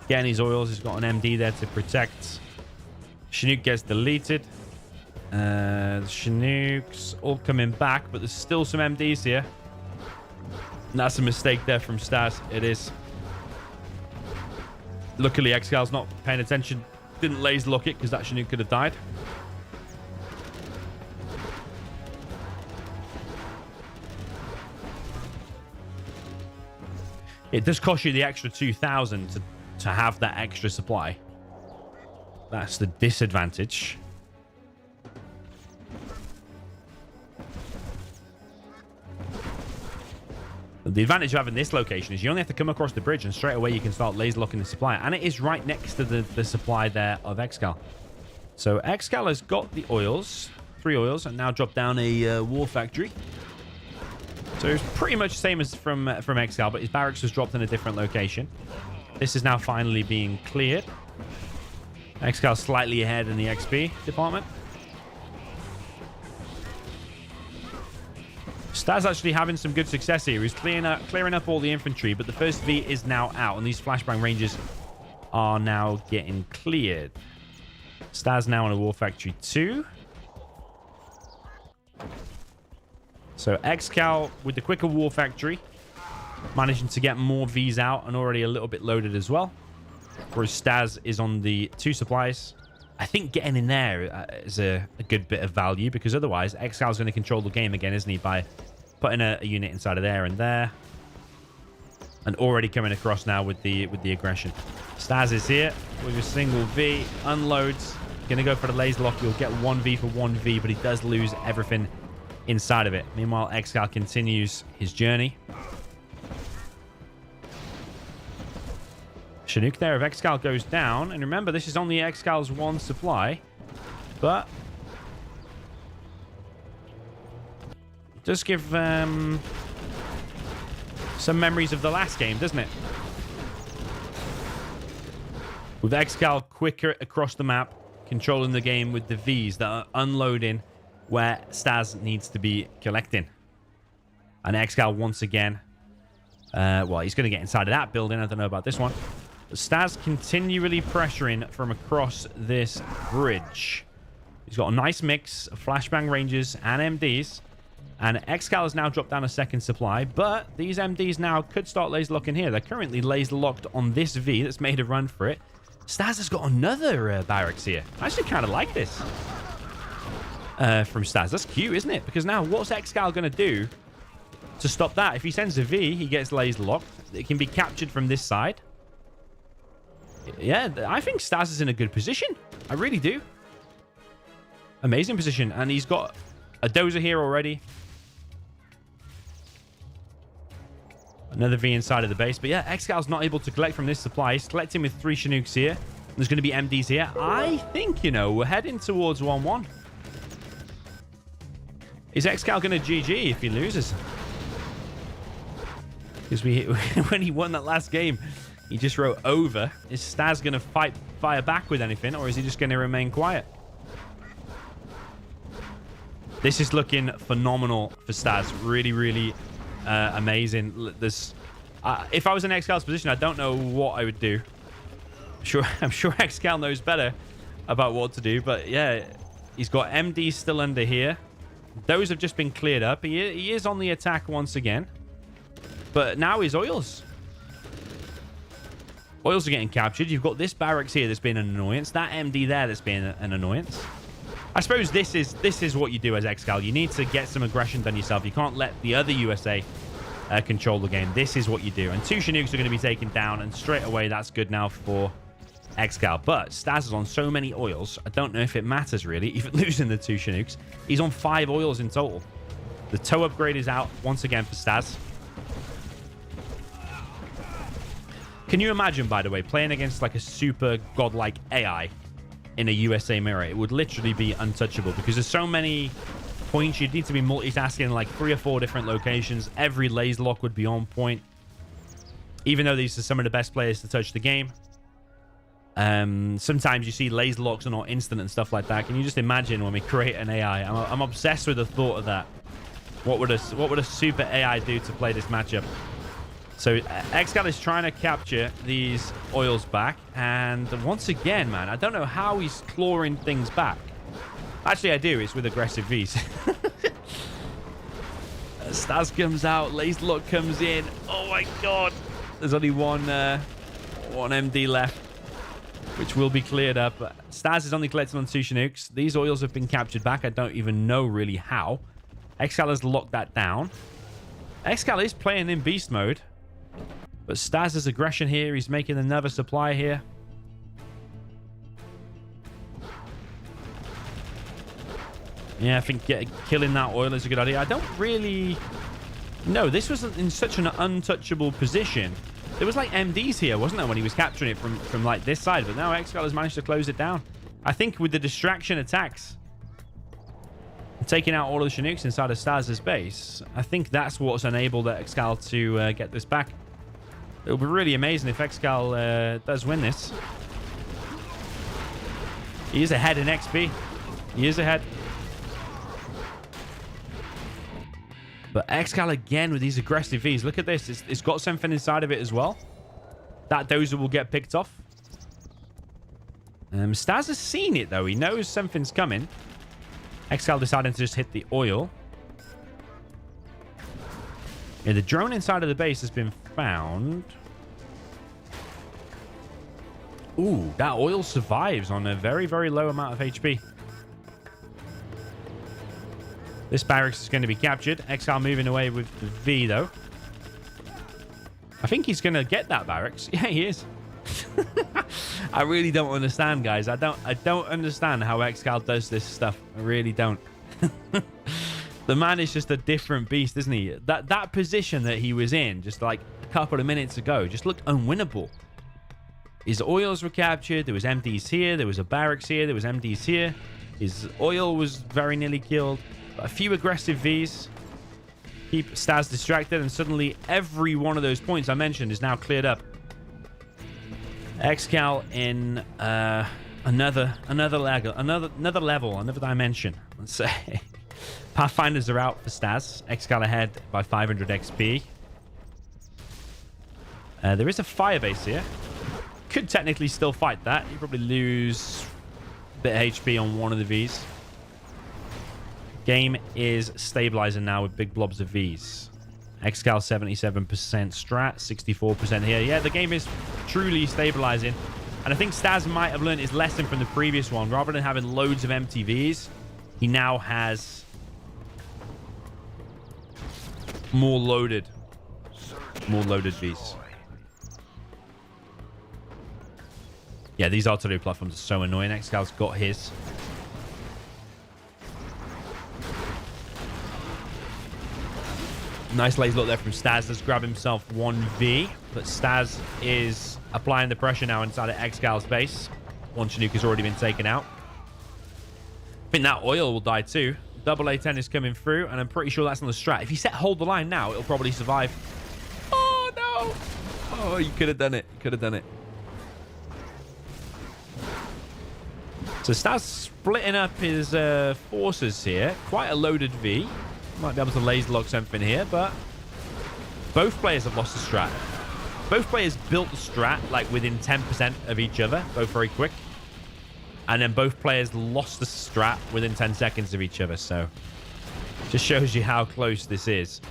getting his oils. He's got an MD there to protect. Chinook gets deleted. The Chinooks all coming back, but there's still some MDs here. And that's a mistake there from Stazz. It is. Luckily, ExCaL's not paying attention. Didn't laser lock it because that Chinook could have died. It does cost you the extra 2,000 to have that extra supply. That's the disadvantage. The advantage of having this location is you only have to come across the bridge and straight away you can start laser locking the supply. And it is right next to the supply there of ExCaL. So ExCaL has got the oils, 3 oils, and now dropped down a war factory. So it's pretty much the same as from ExCaL, but his barracks was dropped in a different location. This is now finally being cleared. ExCaL slightly ahead in the XP department. Stazz actually having some good success here. He's clearing up all the infantry, but the first V is now out, and these flashbang ranges are now getting cleared. Stazz now on a War Factory 2. So ExCaL with the quicker War Factory, managing to get more Vs out and already a little bit loaded as well. Whereas Stazz is on the 2 supplies. I think getting in there is a good bit of value, because otherwise ExCaL is going to control the game again, isn't he? By putting a unit inside of there and there. And already coming across now with the aggression. Stazz is here with a single V. Unloads. Going to go for the laser lock. You'll get 1V for 1V, but he does lose everything inside of it. Meanwhile, ExCaL continues his journey. Chinook there of ExCaL goes down. And remember, this is only ExCaL's 1 supply. But it does give some memories of the last game, doesn't it? With ExCaL quicker across the map, controlling the game with the Vs that are unloading where Stazz needs to be collecting. And ExCaL once again, well, he's going to get inside of that building. I don't know about this one. Stazz continually pressuring from across this bridge. He's got a nice mix of flashbang ranges and MDs. And ExCaL has now dropped down a 2nd supply. But these MDs now could start laser locking here. They're currently laser locked on this V that's made a run for it. Stazz has got another barracks here. I actually kind of like this from Stazz. That's cute, isn't it? Because now what's ExCaL going to do to stop that? If he sends a V, he gets laser locked. It can be captured from this side. Yeah, I think Stazz is in a good position. I really do. Amazing position. And he's got a dozer here already. Another V inside of the base. But yeah, ExCal's not able to collect from this supply. He's collecting with 3 Chinooks here. There's going to be MDs here. I think, you know, we're heading towards 1-1. Is ExCaL going to GG if he loses? Because when he won that last game, he just wrote over. Is Stazz going to fire back with anything, or is he just going to remain quiet? This is looking phenomenal for Stazz. Really, really amazing. This, if I was in ExCal's position, I don't know what I would do. I'm sure ExCaL knows better about what to do, but yeah, he's got MD still under here. Those have just been cleared up. He is on the attack once again, but now his oils. Oils are getting captured. You've got this barracks here that's been an annoyance. That MD there that's been an annoyance. I suppose this is what you do as ExCaL. You need to get some aggression done yourself. You can't let the other USA control the game. This is what you do. And 2 Chinooks are going to be taken down, and straight away that's good now for ExCaL. But Stazz is on so many oils, I don't know if it matters really, even losing the 2 Chinooks. He's on 5 oils in total. The tow upgrade is out once again for Stazz. Can you imagine, by the way, playing against like a super godlike AI in a USA mirror? It would literally be untouchable, because there's so many points. You'd need to be multitasking like 3 or 4 different locations. Every laser lock would be on point. even though these are some of the best players to touch the game. Sometimes you see laser locks are not instant and stuff like that. Can you just imagine when we create an AI? I'm obsessed with the thought of that. What would a super AI do to play this matchup? So ExCaL is trying to capture these oils back, and once again, man, I don't know how he's clawing things back. Actually, I do. It's with aggressive Vs. Stazz comes out, laser lock comes in. Oh my god! There's only one MD left, which will be cleared up. Stazz is only collected on 2 Chinooks. These oils have been captured back. I don't even know really how. ExCaL has locked that down. ExCaL is playing in beast mode, but Stazz's aggression here, he's making another supply here. Yeah, I think killing that oil is a good idea. I don't really... No, this was in such an untouchable position. There was like MDs here, wasn't there, when he was capturing it from like this side? But now ExCaL has managed to close it down. I think with the distraction attacks, taking out all of the Chinooks inside of Stazz's base, I think that's what's enabled ExCaL to get this back. It'll be really amazing if ExCaL does win this. He is ahead in XP. He is ahead. But ExCaL again with these aggressive Vs. Look at this. It's got something inside of it as well. That dozer will get picked off. Stazz has seen it, though. He knows something's coming. ExCaL deciding to just hit the oil. Yeah, the drone inside of the base has been found. Ooh, that oil survives on a very, very low amount of HP. This barracks is going to be captured. ExCaL moving away with the V, though. I think he's going to get that barracks. Yeah, he is. I really don't understand, guys. I don't understand how ExCaL does this stuff. I really don't. The man is just a different beast, isn't he? That position that he was in just like a couple of minutes ago just looked unwinnable. His oils were captured. There was MDs here. There was a barracks here. There was MDs here. His oil was very nearly killed. A few aggressive Vs. Keep Stazz distracted, and suddenly every one of those points I mentioned is now cleared up. ExCaL in another level, another dimension, let's say. Pathfinders are out for Stazz. ExCaL ahead by 500 XP. There is a firebase here. Could technically still fight that. You probably lose a bit of HP on one of the Vs. Game is stabilizing now with big blobs of Vs. ExCaL 77% strat, 64% here. Yeah, the game is truly stabilizing. And I think Stazz might have learned his lesson from the previous one. Rather than having loads of empty Vs, he now has more loaded Vs. Yeah, these artillery platforms are so annoying. ExCal's got his. Nice laser look there from Stazz. Let's grab himself 1v. But Stazz is applying the pressure now inside of ExCal's base. One Chinook has already been taken out. I think that oil will die too. Double A10 is coming through, and I'm pretty sure that's on the strat. If you set hold the line now, it'll probably survive. Oh, no. Oh, you could have done it. You could have done it. So Stazz splitting up his forces here. Quite a loaded V. Might be able to laser lock something here, but both players have lost the strat. Both players built the strat like within 10% of each other, both very quick. And then both players lost the strat within 10 seconds of each other. So just shows you how close this is.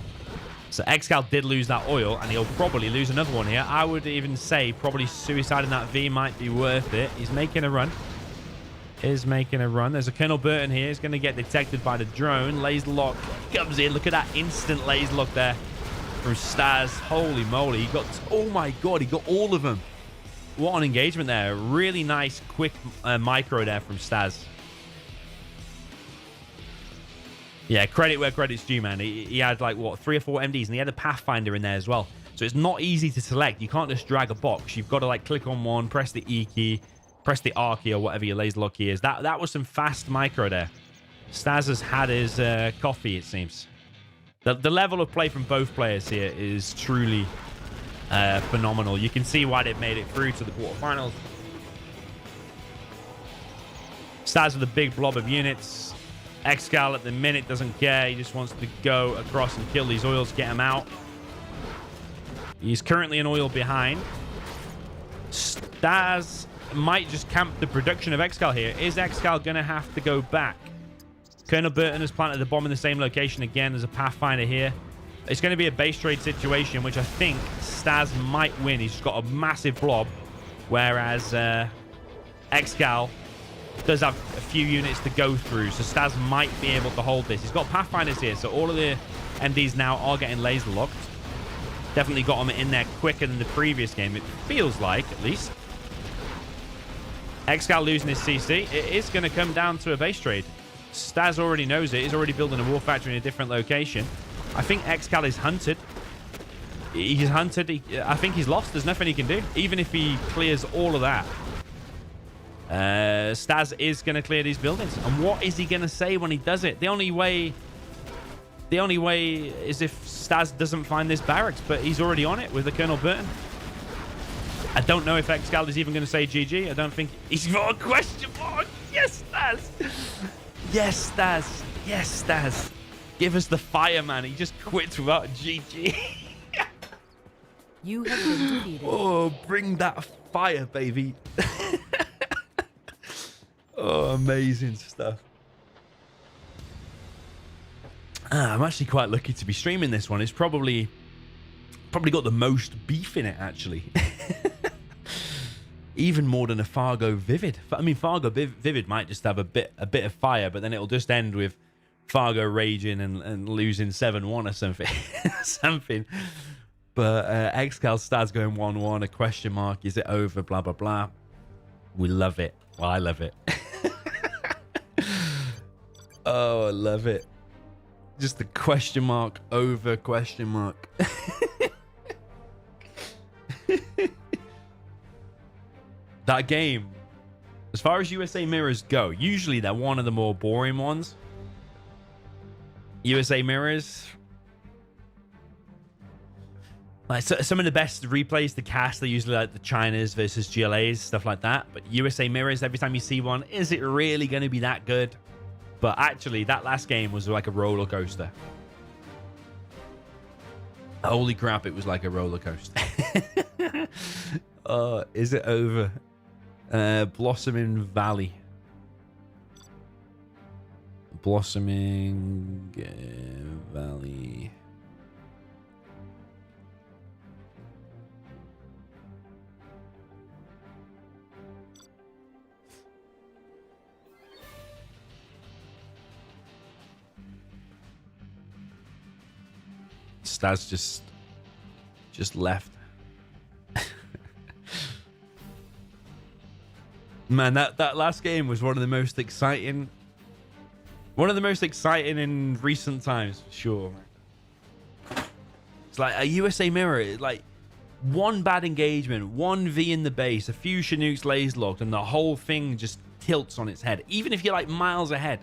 So ExCaL did lose that oil, and he'll probably lose another one here. I would even say probably suiciding that V might be worth it. He's making a run. There's a Colonel Burton here. He's going to get detected by the drone. Laser lock comes in. Look at that instant laser lock there from Stazz. Holy moly. He got... Oh, my God. He got all of them. What an engagement there. Really nice, quick micro there from Stazz. Yeah, credit where credit's due, man. He had, like, what, 3 or 4 MDs, and he had a Pathfinder in there as well. So it's not easy to select. You can't just drag a box. You've got to, like, click on one, press the E key, press the R key or whatever your laser lock key is. That was some fast micro there. Stazz has had his coffee, it seems. The level of play from both players here is truly phenomenal. You can see why they've made it through to the quarterfinals. StaZzz with a big blob of units. ExCaL at the minute doesn't care. He just wants to go across and kill these oils, get him out. He's currently an oil behind. StaZzz might just camp the production of ExCaL here. Is ExCaL going to have to go back? Colonel Burton has planted the bomb in the same location again. There's a Pathfinder here. It's going to be a base trade situation, which I think StaZzz might win. He's got a massive blob, whereas ExCaL does have a few units to go through, so StaZzz might be able to hold this. He's got Pathfinders here, so all of the MDs now are getting laser locked. Definitely got them in there quicker than the previous game, it feels like, at least. ExCaL losing his CC. It is going to come down to a base trade. StaZzz already knows it. He's already building a war factory in a different location. I think ExCaL is hunted. He's hunted. I think he's lost. There's nothing he can do, even if he clears all of that. StaZzz is going to clear these buildings. And what is he going to say when he does it? The only way is if StaZzz doesn't find this barracks, but he's already on it with the Colonel Burton. I don't know if ExCaL is even going to say GG. I don't think he's got a question mark. Yes, StaZzz. Yes, StaZzz. Yes, StaZzz. Give us the fire, man. He just quits without GG. You have been defeated. Oh, bring that fire, baby. Oh, amazing stuff. I'm actually quite lucky to be streaming this one. It's probably got the most beef in it, actually. Even more than a Fargo Vivid. I mean, Fargo Vivid might just have a bit of fire, but then it'll just end with Fargo raging and losing 7-1 or something. Something. But ExCaL StaZzz going 1-1, a question mark. Is it over? Blah, blah, blah. We love it. Well, I love it. Oh, I love it. Just the question mark over question mark. That game, as far as USA mirrors go, usually they're one of the more boring ones. USA mirrors, like some of the best replays to cast are usually like the Chinas versus GLAs, stuff like that. But USA mirrors, every time you see one, is it really going to be that good? But actually, that last game was like a roller coaster. Holy crap, it was like a roller coaster. Oh, is it over? Blossoming Valley. Blossoming Valley. StaZzz just left. Man, that last game was one of the most exciting in recent times, for sure. It's like a USA mirror, like one bad engagement, one V in the base, a few Chinooks laser locked, and the whole thing just tilts on its head, even if you're like miles ahead.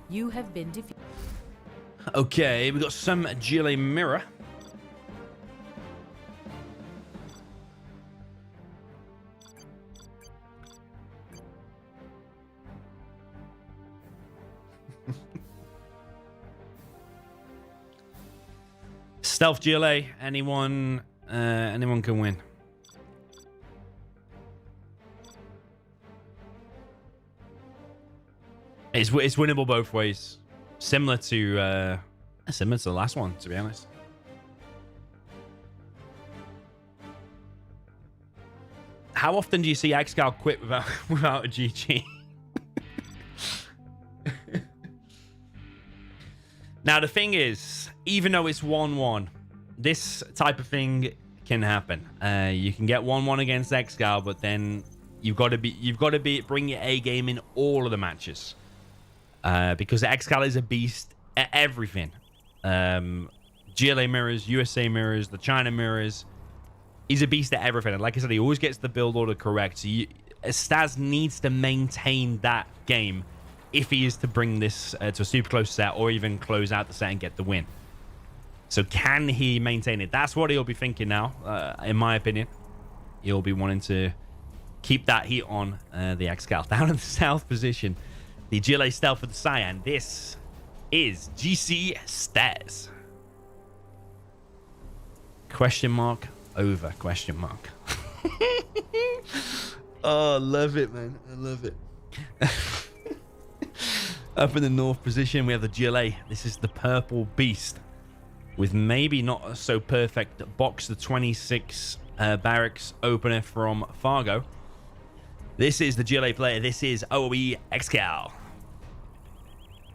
You have been defeated. Okay, we got some GLA mirror. Stealth GLA, anyone can win. It's winnable both ways. Similar to the last one, to be honest. How often do you see ExCaL quit without a GG? Now the thing is, even though it's 1-1, this type of thing can happen. You can get 1-1 against ExCaL, but then you've got to bring your A game in all of the matches. Because ExCaL is a beast Everything. GLA mirrors, USA mirrors, the China mirrors. He's a beast at everything. And like I said, he always gets the build order correct. So Stazz needs to maintain that game if he is to bring this to a super close set or even close out the set and get the win. So can he maintain it? That's what he'll be thinking now, in my opinion. He'll be wanting to keep that heat on the ExCaL. Down in the south position, the GLA stealth for the Cyan. This is GC StaZzz. Question mark over question mark. Oh, I love it, man. I love it. Up in the north position, we have the GLA. This is the purple beast with maybe not so perfect box, the 26 barracks opener from Fargo. This is the GLA player. This is OE ExCaL.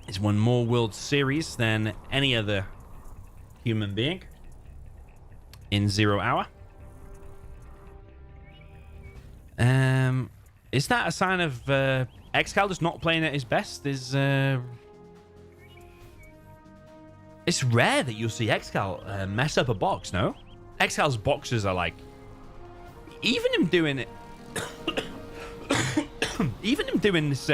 He's won more World Series than any other human being in 0 hour. Is that a sign of ExCaL just not playing at his best? It's rare that you'll see ExCaL mess up a box, no? ExCal's boxes are like, even him doing it, even him doing this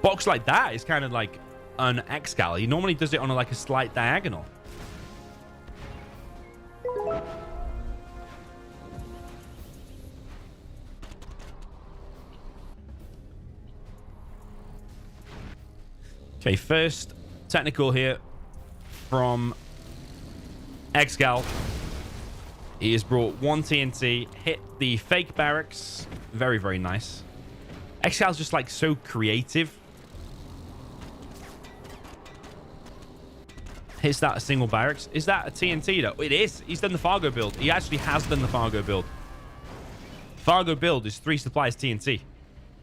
box like that is kind of like an ExCaL. He normally does it on like a slight diagonal. Okay, first technical here from ExCaL. He has brought one TNT, hit the fake barracks. Very, very nice. ExCal's just like so creative. Hits that a single barracks. Is that a TNT though? It is. He's done the Fargo build. He actually has done the Fargo build. Fargo build is 3 supplies TNT.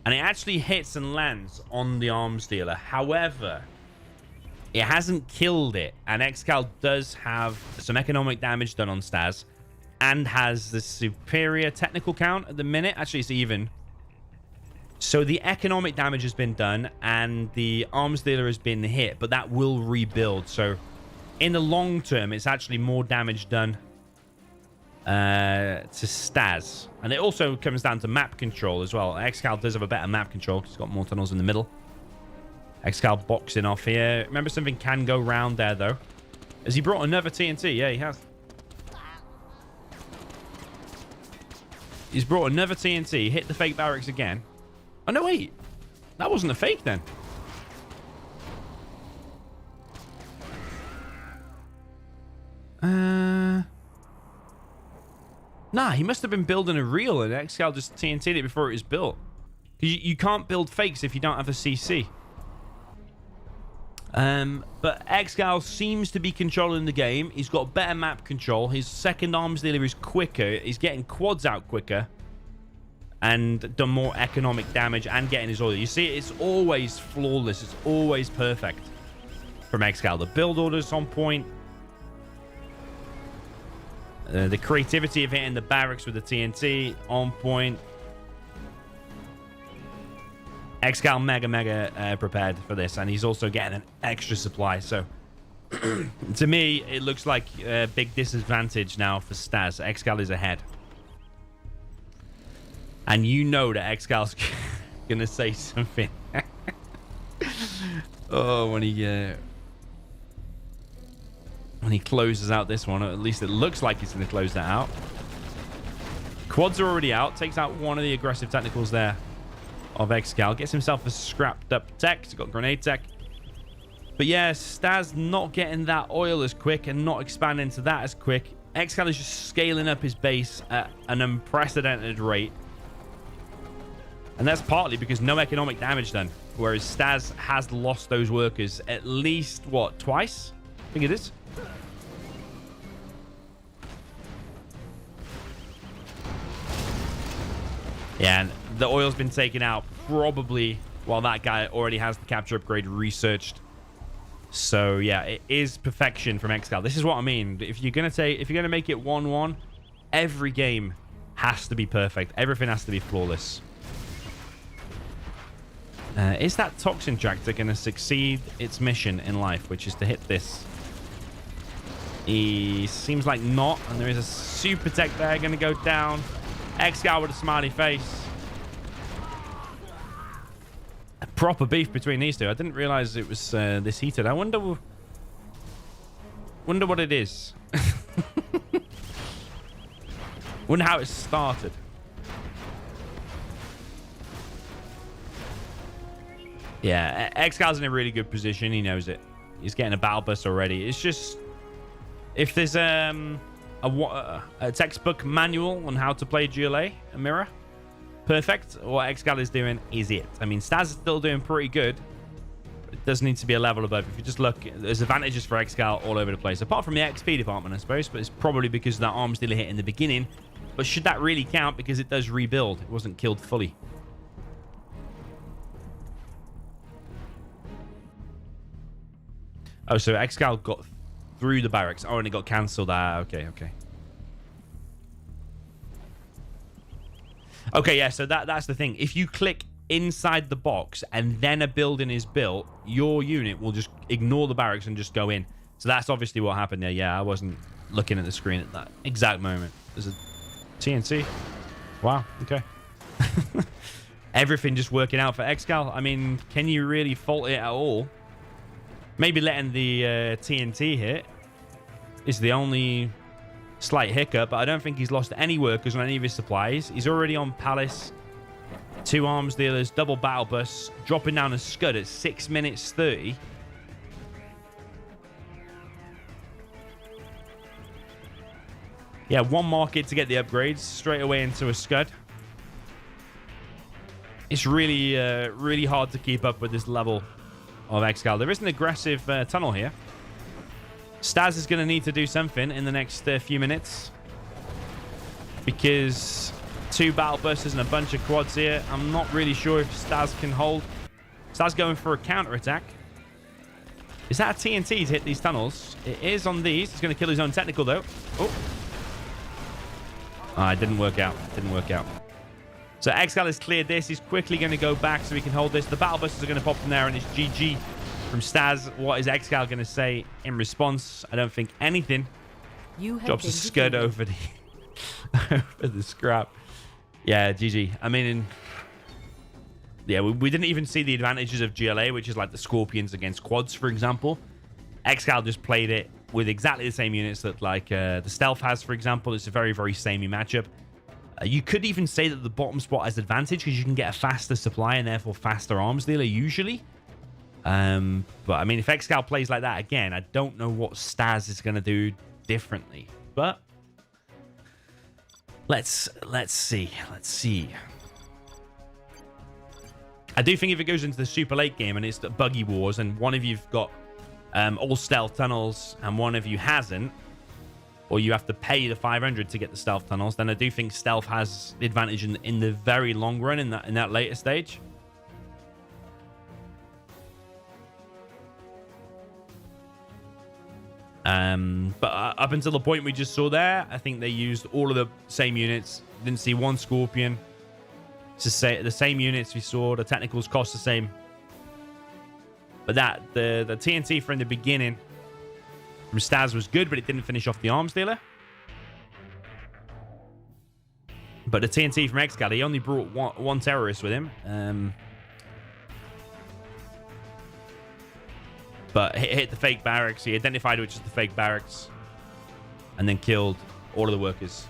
And it actually hits and lands on the arms dealer. However, it hasn't killed it. And ExCaL does have some economic damage done on StaZzz. And has the superior technical count at the minute. Actually, it's even. So the economic damage has been done. And the arms dealer has been hit. But that will rebuild. So in the long term, it's actually more damage done to StaZzz. And it also comes down to map control as well. ExCaL does have a better map control because it's got more tunnels in the middle. ExCaL boxing off here. Remember, something can go round there though. Has he brought another TNT? Yeah, he has. He's brought another TNT. Hit the fake barracks again. Oh no, wait, that wasn't a fake then. Nah, he must have been building a real and ExCaL just TNT'd it before it was built. You can't build fakes if you don't have a CC. But ExCaL seems to be controlling the game. He's got better map control. His second arms dealer is quicker. He's getting quads out quicker. And done more economic damage and getting his oil. You see, it's always flawless. It's always perfect from ExCaL. The build order's on point. The creativity of hitting the barracks with the TNT on point. ExCaL mega prepared for this, and he's also getting an extra supply. So to me, it looks like a big disadvantage now for StaZzz. ExCaL is ahead, and you know that ExCal's gonna say something. Oh, when he closes out this one, or at least it looks like he's going to close that out. Quads are already out. Takes out one of the aggressive technicals there of ExCaL. Gets himself a scrapped up tech. He's got grenade tech. But yeah, StaZzz not getting that oil as quick and not expanding to that as quick. ExCaL is just scaling up his base at an unprecedented rate. And that's partly because no economic damage done. Whereas StaZzz has lost those workers at least, what, twice? I think it is. Yeah, and the oil's been taken out probably while that guy already has the capture upgrade researched. So yeah, it is perfection from ExCaL. This is what I mean. If you're gonna make it 1-1, every game has to be perfect. Everything has to be flawless. Is that toxin tractor going to succeed its mission in life, which is to hit this? He seems like not, and there is a super tech there going to go down. ExCaL with a smiley face. A proper beef between these two. I didn't realize it was this heated. I wonder what it is. Wonder how it started. Yeah, ExCal's in a really good position. He knows it. He's getting a battle bus already. It's just, if there's a textbook manual on how to play GLA, a mirror, perfect. What ExCaL is doing is it. I mean, Stazz is still doing pretty good. But it does need to be a level above. If you just look, there's advantages for ExCaL all over the place. Apart from the XP department, I suppose. But it's probably because of that arms dealer hit in the beginning. But should that really count? Because it does rebuild. It wasn't killed fully. Oh, so ExCaL got through the barracks. Oh, and it got cancelled. Okay. Okay, yeah, so that's the thing. If you click inside the box and then a building is built, your unit will just ignore the barracks and just go in. So that's obviously what happened there. Yeah, I wasn't looking at the screen at that exact moment. There's a TNT. Wow, okay. Everything just working out for ExCaL. I mean, can you really fault it at all? Maybe letting the TNT hit is the only slight hiccup, but I don't think he's lost any workers on any of his supplies. He's already on Palace. 2 arms dealers, double battle bus, dropping down a scud at 6 minutes 30. Yeah, 1 market to get the upgrades straight away into a scud. It's really, really hard to keep up with this level of ExCaL. There is an aggressive tunnel here. Stazz is going to need to do something in the next few minutes, because 2 battle buses and a bunch of quads here. I'm not really sure if Stazz can hold. Stazz going for a counter-attack. Is that a TNT to hit these tunnels? It is on these. He's going to kill his own technical, though. Oh. It didn't work out. Didn't work out. So ExCaL has cleared this. He's quickly going to go back so he can hold this. The battle buses are going to pop from there, and it's GG from Stazz. What is ExCaL going to say in response? I don't think anything. Drops a scud over the over the scrap. Yeah, GG. I mean, yeah, we didn't even see the advantages of GLA, which is like the Scorpions against quads, for example. ExCaL just played it with exactly the same units that like the Stealth has, for example. It's a very, very samey matchup. You could even say that the bottom spot has advantage because you can get a faster supply and therefore faster arms dealer usually. But I mean, if ExCaL plays like that again, I don't know what Stazz is going to do differently. But let's see. I do think if it goes into the super late game and it's the buggy wars and one of you've got all stealth tunnels and one of you hasn't, or you have to pay the 500 to get the stealth tunnels, then I do think stealth has the advantage in the very long run in that later stage. But up until the point we just saw there, I think they used all of the same units. Didn't see one Scorpion. It's the same units we saw. The technicals cost the same. But the TNT from the beginning from Stazz was good, but it didn't finish off the arms dealer. But the TNT from ExCaL, he only brought one terrorist with him. But hit the fake barracks. He identified which is the fake barracks. And then killed all of the workers.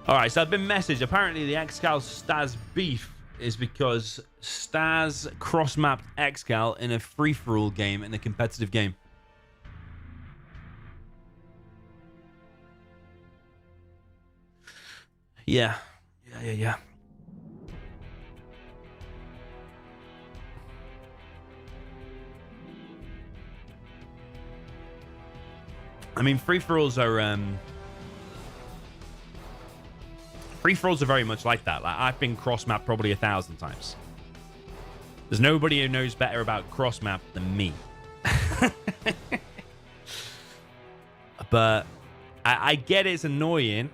Alright, so I've been messaged. Apparently the ExCaL Stazz beef is because Stazz cross-mapped ExCaL in a free-for-all game, in a competitive game. Yeah. Yeah. I mean, free-for-alls are free-for-alls are very much like that. Like, I've been cross-mapped probably 1,000 times. There's nobody who knows better about cross-map than me. But I get it's annoying.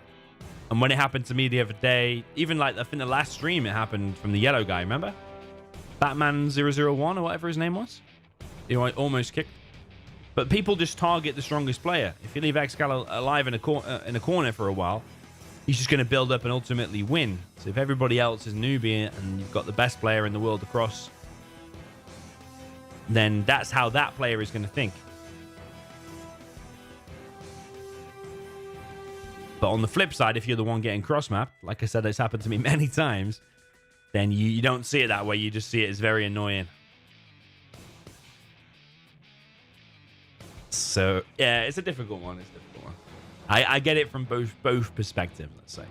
And when it happened to me the other day, even like I think the last stream it happened from the yellow guy, remember? Batman 001 or whatever his name was. You know, I almost kicked. But people just target the strongest player. If you leave ExCaL alive in a corner for a while, he's just going to build up and ultimately win. So if everybody else is newbie and you've got the best player in the world across, then that's how that player is going to think. But on the flip side, if you're the one getting cross-mapped, like I said, it's happened to me many times, then you don't see it that way. You just see it as very annoying. So, yeah, it's a difficult one. It's a difficult one. I get it from both perspectives, let's say.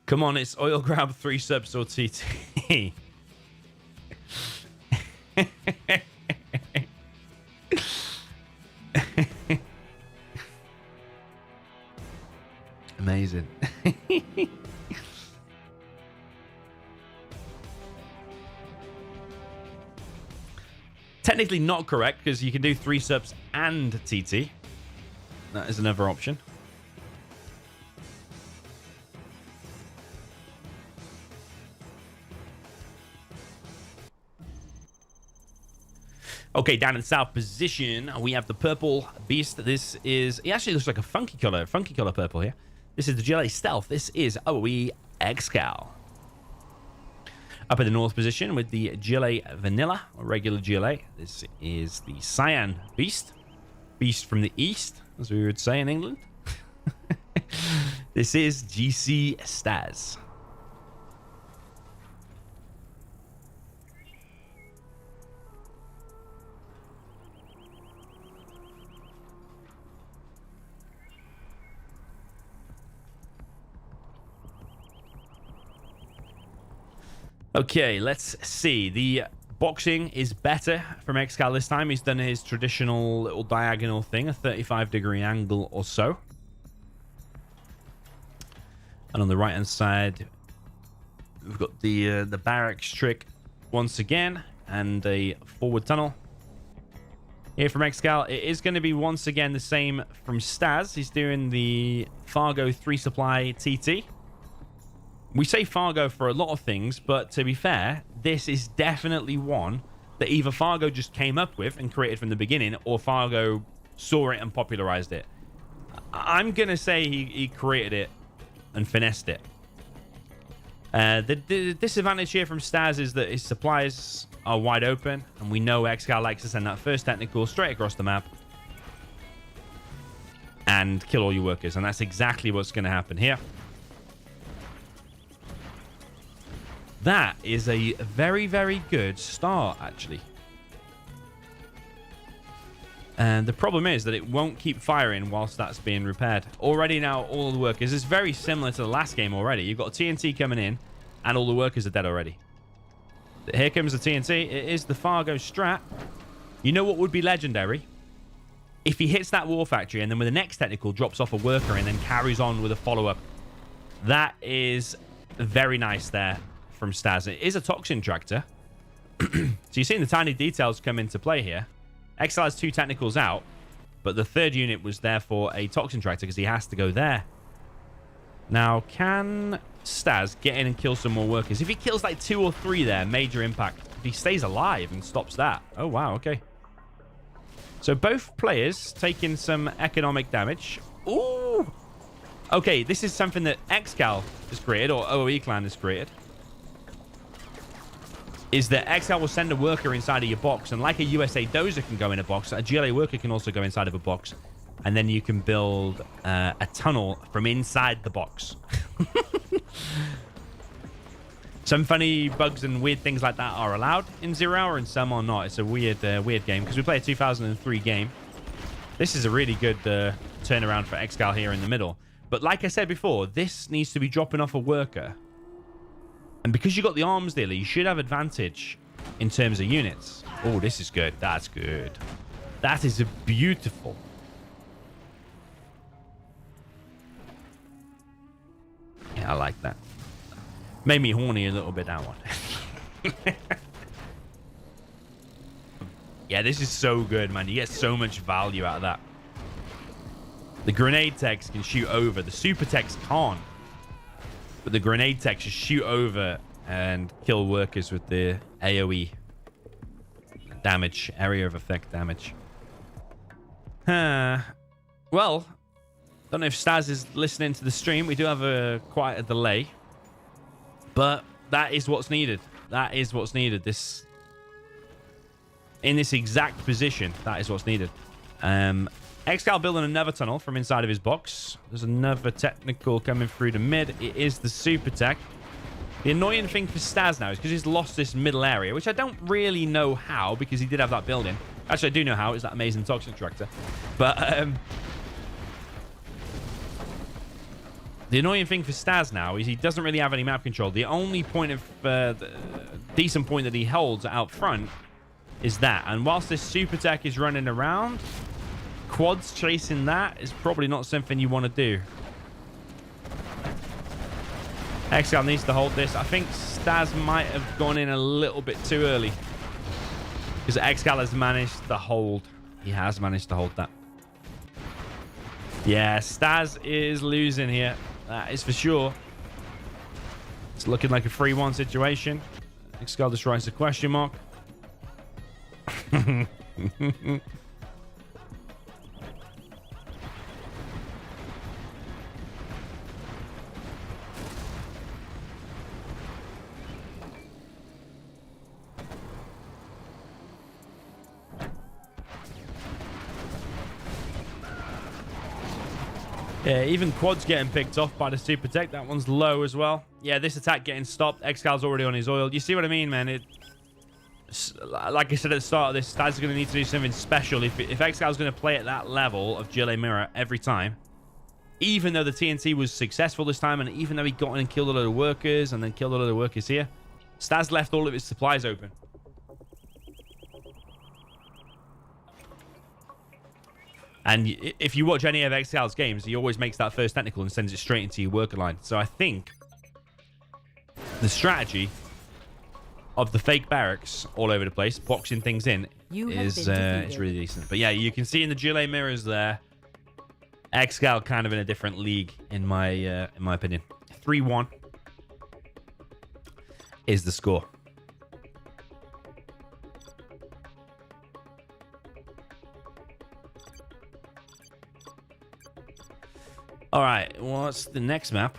Come on, it's oil grab 3 subs or TT. Amazing. Technically not correct because you can do 3 subs and TT. That is another option. Okay, down in south position, we have the purple beast. This is... It actually looks like a funky color purple here. This is the GLA Stealth. This is OE ExCaL. Up in the north position with the GLA Vanilla, or regular GLA. This is the Cyan Beast. Beast from the east, as we would say in England. This is GC StaZzz. Okay, let's see. The boxing is better from ExCaL this time. He's done his traditional little diagonal thing, a 35-degree angle or so. And on the right-hand side, we've got the barracks trick once again, and a forward tunnel. Here from ExCaL, it is going to be once again the same from StaZzz. He's doing the Fargo 3-supply TT. We say Fargo for a lot of things, but to be fair, this is definitely one that either Fargo just came up with and created from the beginning, or Fargo saw it and popularized it. I'm going to say he created it and finessed it. The disadvantage here from StaZzz is that his supplies are wide open, and we know ExCaL likes to send that first technical straight across the map and kill all your workers, and that's exactly what's going to happen here. That is a very, very good start, actually. And the problem is that it won't keep firing whilst that's being repaired. Already now, all the workers is very similar to the last game already. You've got TNT coming in, and all the workers are dead already. Here comes the TNT. It is the Fargo strat. You know what would be legendary? If he hits that war factory, and then with the next technical, drops off a worker, and then carries on with a follow-up. That is very nice there from StaZzz. It is a toxin tractor. So you're seeing the tiny details come into play here. ExCaL has 2 technicals out, but the third unit was there for a toxin tractor because he has to go there. Now, can StaZzz get in and kill some more workers? If he kills like 2 or 3 there, major impact. If he stays alive and stops that. Oh, wow, okay. So both players taking some economic damage. Ooh! Okay, this is something that ExCaL has created, or OE Clan has created. Is that ExCaL will send a worker inside of your box, and like a USA Dozer can go in a box, a GLA worker can also go inside of a box, and then you can build a tunnel from inside the box. Some funny bugs and weird things like that are allowed in 0 Hour, and some are not. It's a weird game, because we play a 2003 game. This is a really good turnaround for ExCaL here in the middle. But like I said before, this needs to be dropping off a worker. And because you got the arms dealer, you should have advantage in terms of units. Oh, this is good. That's good. That is beautiful. Yeah, I like that. Made me horny a little bit, that one. Yeah, this is so good, man. You get so much value out of that. The grenade techs can shoot over. The super techs can't. But the grenade techs just shoot over and kill workers with the AoE damage, area of effect damage. Well, don't know if Stazz is listening to the stream. We do have quite a delay. But that is what's needed. That is what's needed. In this exact position, that is what's needed. ExCaL building another tunnel from inside of his box. There's another technical coming through the mid. It is the super tech. The annoying thing for Stazz now is because he's lost this middle area, which I don't really know how, because he did have that building. Actually, I do know how. It's that amazing toxic tractor. But the annoying thing for Stazz now is he doesn't really have any map control. The only point of decent point that he holds out front is that. And whilst this super tech is running around, quads chasing that is probably not something you want to do. ExCaL needs to hold this. I think Stazz might have gone in a little bit too early, because ExCaL has managed to hold. He has managed to hold that. Yeah, Stazz is losing here. That is for sure. It's looking like a 3-1 situation. ExCaL just writes a question mark. Yeah, even quad's getting picked off by the super tech. That one's low as well. Yeah, this attack getting stopped. ExCal's already on his oil. You see what I mean, man? Like I said at the start of this, Stazz is going to need to do something special. If ExCal's going to play at that level of Gile Mirror every time, even though the TNT was successful this time, and even though he got in and killed a lot of workers and then killed a lot of workers here, Stazz left all of his supplies open. And if you watch any of ExCaL's games, he always makes that first technical and sends it straight into your worker line. So I think the strategy of the fake barracks all over the place, boxing things in, is really decent. But yeah, you can see in the Gile mirrors there, ExCaL kind of in a different league, in my opinion. 3-1 is the score. All right, what's the next map?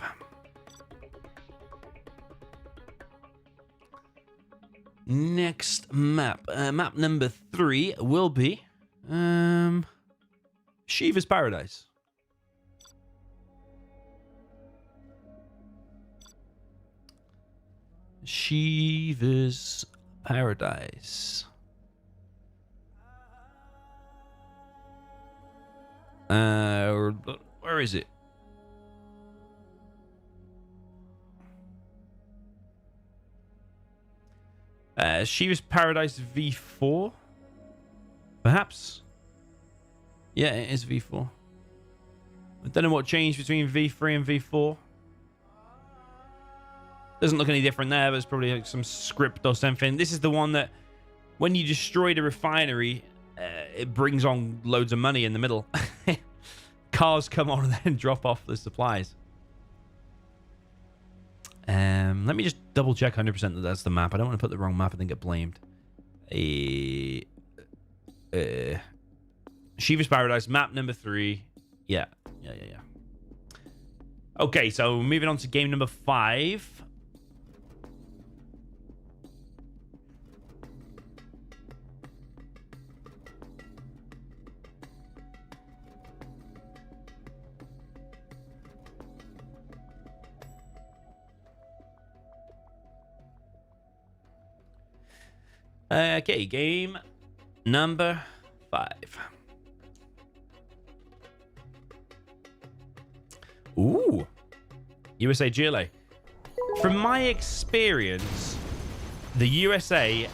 Next map. Map number 3 will be Shiva's Paradise. Shiva's Paradise. Where is it? Shiva's Paradise V4? Perhaps? Yeah, it is V4. I don't know what changed between V3 and V4. Doesn't look any different there, but it's probably like some script or something. This is the one that, when you destroy the refinery, it brings on loads of money in the middle. Cars come on and then drop off the supplies. Let me just double check 100% that that's the map. I don't want to put the wrong map and then get blamed. Shiva's Paradise, map number 3. Yeah. Okay, so moving on to game number 5. Okay, game number 5. Ooh. USA Gile. From my experience, the USA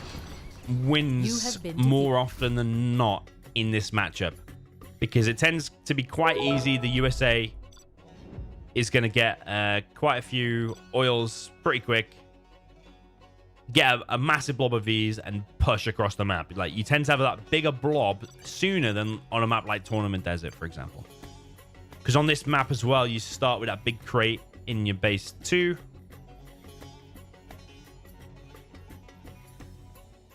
wins more often than not in this matchup, because it tends to be quite easy. The USA is going to get quite a few oils pretty quick. get a massive blob of these and push across the map. Like, you tend to have that bigger blob sooner than on a map like Tournament Desert, for example. Because on this map as well, you start with that big crate in your base 2.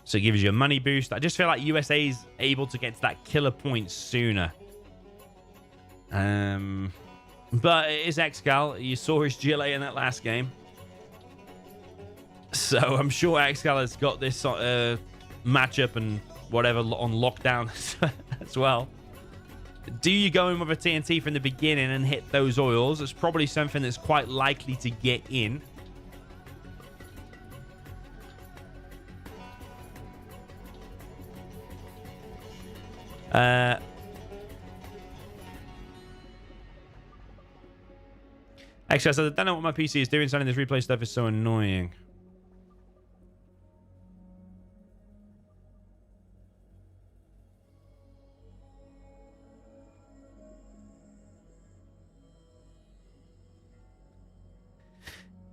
So it gives you a money boost. I just feel like USA is able to get to that killer point sooner. But it is ExCaL. You saw his GLA in that last game. So I'm sure ExCaL has got this matchup and whatever on lockdown as well. Do you go in with a TNT from the beginning and hit those oils? It's probably something that's quite likely to get in. Actually, I said, I don't know what my PC is doing. Signing this replay stuff is so annoying.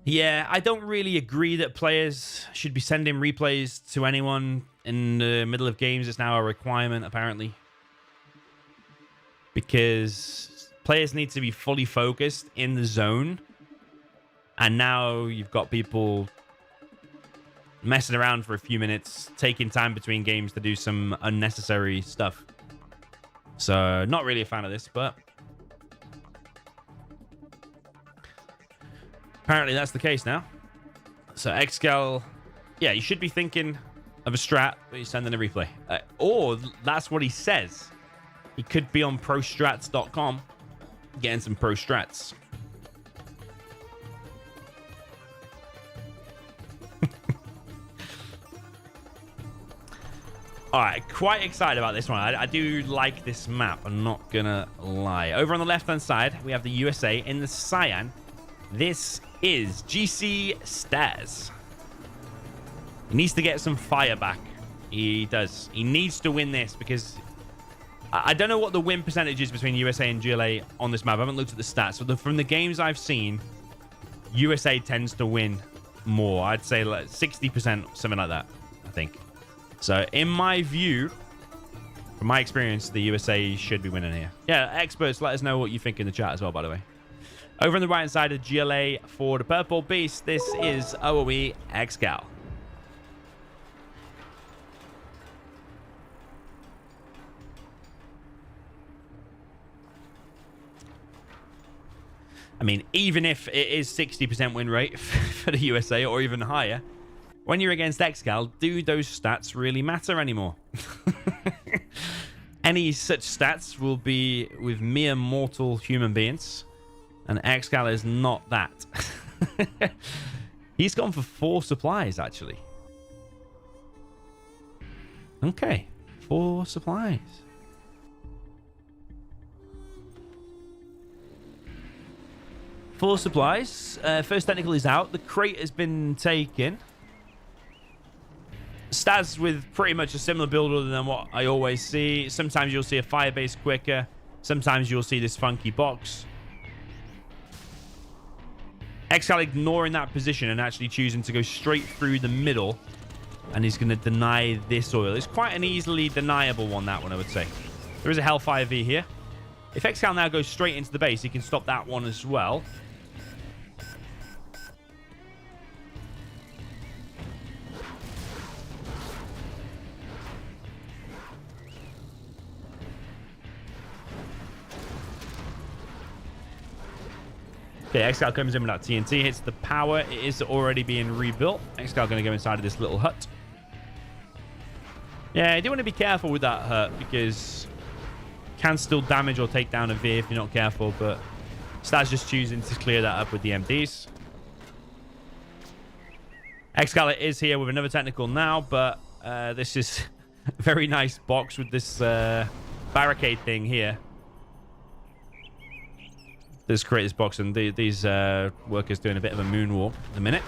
Yeah, I don't really agree that players should be sending replays to anyone in the middle of games. It's now a requirement, apparently. Because players need to be fully focused in the zone. And now you've got people messing around for a few minutes, taking time between games to do some unnecessary stuff. So, not really a fan of this, but apparently that's the case now. So ExCaL, yeah, you should be thinking of a strat, but you're sending a replay. Or that's what he says. He could be on prostrats.com getting some pro strats. All right, quite excited about this one. I do like this map, I'm not gonna lie. Over on the left-hand side, we have the USA in the cyan. This is GC StaZzz. He needs to get some fire back. He does. He needs to win this because I don't know what the win percentage is between USA and GLA on this map. I haven't looked at the stats. So from the games I've seen, USA tends to win more. I'd say like 60%, something like that, I think. So in my view, from my experience, the USA should be winning here. Yeah, experts, let us know what you think in the chat as well, by the way. Over on the right-hand side of GLA for the Purple Beast, this is OOE ExCaL. I mean, even if it is 60% win rate for the USA or even higher, when you're against ExCaL, do those stats really matter anymore? Any such stats will be with mere mortal human beings, and ExCaL is not that. He's gone for 4 supplies, actually. Okay, 4 supplies. Four supplies. First technical is out. The crate has been taken. StaZzz with pretty much a similar build other than what I always see. Sometimes you'll see a firebase quicker. Sometimes you'll see this funky box. ExCaL ignoring that position and actually choosing to go straight through the middle. And he's going to deny this oil. It's quite an easily deniable one, that one, I would say. There is a Hellfire V here. If ExCaL now goes straight into the base, he can stop that one as well. Okay, ExCaL comes in with that TNT, hits the power. It is already being rebuilt. ExCaL going to go inside of this little hut. Yeah, you do want to be careful with that hut because can still damage or take down a V if you're not careful, but StaZzz just choosing to clear that up with the MDs. ExCaL is here with another technical now, but this is a very nice box with this barricade thing here. Let's create this box, and these workers doing a bit of a moonwalk at the minute.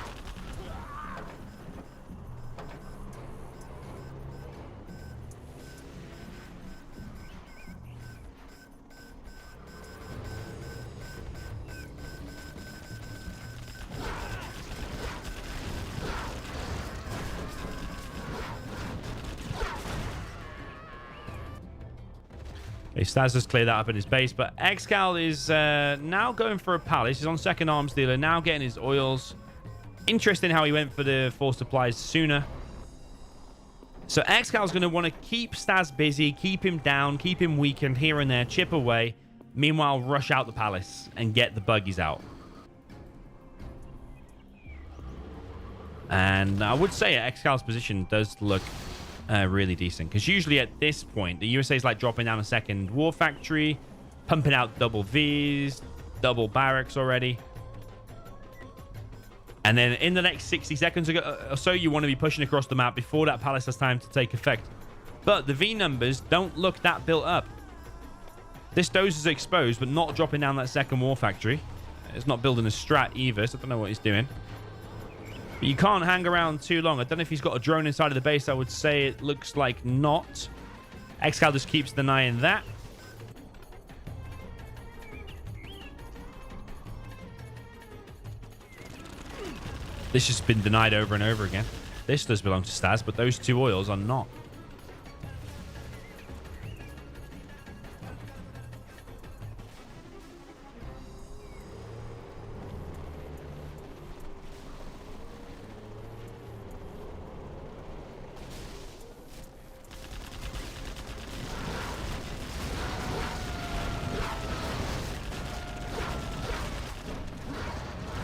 Okay, Stazz just cleared that up in his base, but ExCaL is now going for a palace. He's on second arms dealer, now getting his oils. Interesting how he went for the force supplies sooner. So ExCaL is going to want to keep Stazz busy, keep him down, keep him weakened here and there, chip away. Meanwhile, rush out the palace and get the buggies out. And I would say ExCaL's position does look really decent, because usually at this point the USA is like dropping down a second war factory, pumping out double Vs, double barracks already, and then in the next 60 seconds or so you want to be pushing across the map before that palace has time to take effect. But the V numbers don't look that built up. This StaZzz is exposed but not dropping down that second war factory. It's not building a strat either, so I don't know what he's doing. But you can't hang around too long. I don't know if he's got a drone inside of the base. I would say it looks like not. ExCaL just keeps denying that. This has been denied over and over again. This does belong to Stazz, but those two oils are not.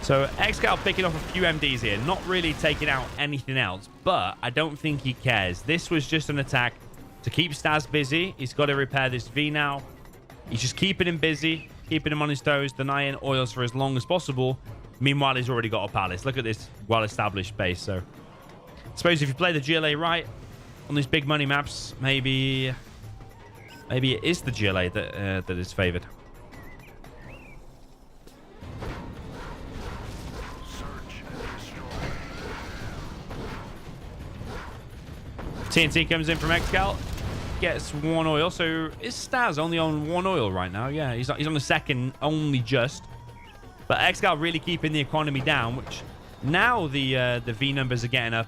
So ExCaL picking off a few MDs here, not really taking out anything else, but I don't think he cares. This was just an attack to keep Stazz busy. He's got to repair this V now. He's just keeping him busy, keeping him on his toes, denying oils for as long as possible. Meanwhile, he's already got a palace. Look at this well-established base. So I suppose if you play the GLA right on these big money maps, maybe it is the GLA that is favored. TNT comes in from ExCaL, gets one oil. So is Stazz only on one oil right now? Yeah, he's on the second, only just. But ExCaL really keeping the economy down, which now the V numbers are getting up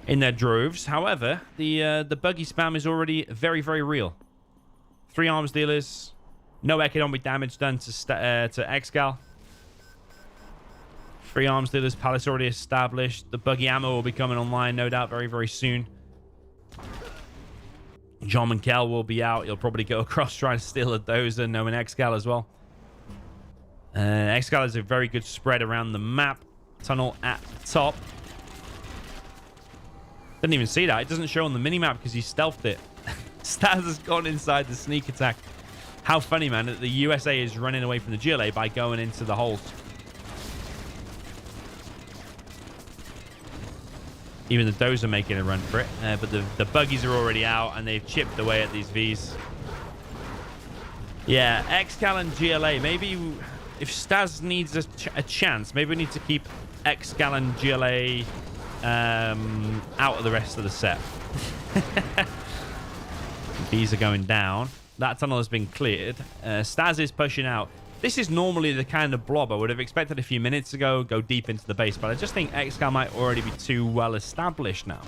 in their droves. However, the buggy spam is already very, very real. 3 arms dealers, no economic damage done to ExCaL. 3 arms dealers, palace already established. The buggy ammo will be coming online, no doubt, very, very soon. DoMiNaToR will be out. He'll probably go across trying to steal a dozer, knowing ExCaL as well. ExCaL has a very good spread around the map. Tunnel at the top. Didn't even see that. It doesn't show on the minimap because he stealthed it. Stazz has gone inside the sneak attack. How funny, man, that the USA is running away from the GLA by going into the holes. Even the dozer making a run for it. But the buggies are already out and they've chipped away at these Vs. Yeah, ExCaL and GLA. Maybe if Stazz needs a chance, maybe we need to keep ExCaL and GLA out of the rest of the set. Vs are going down. That tunnel has been cleared. Stazz is pushing out. This is normally the kind of blob I would have expected a few minutes ago, go deep into the base, but I just think ExCaL might already be too well established now.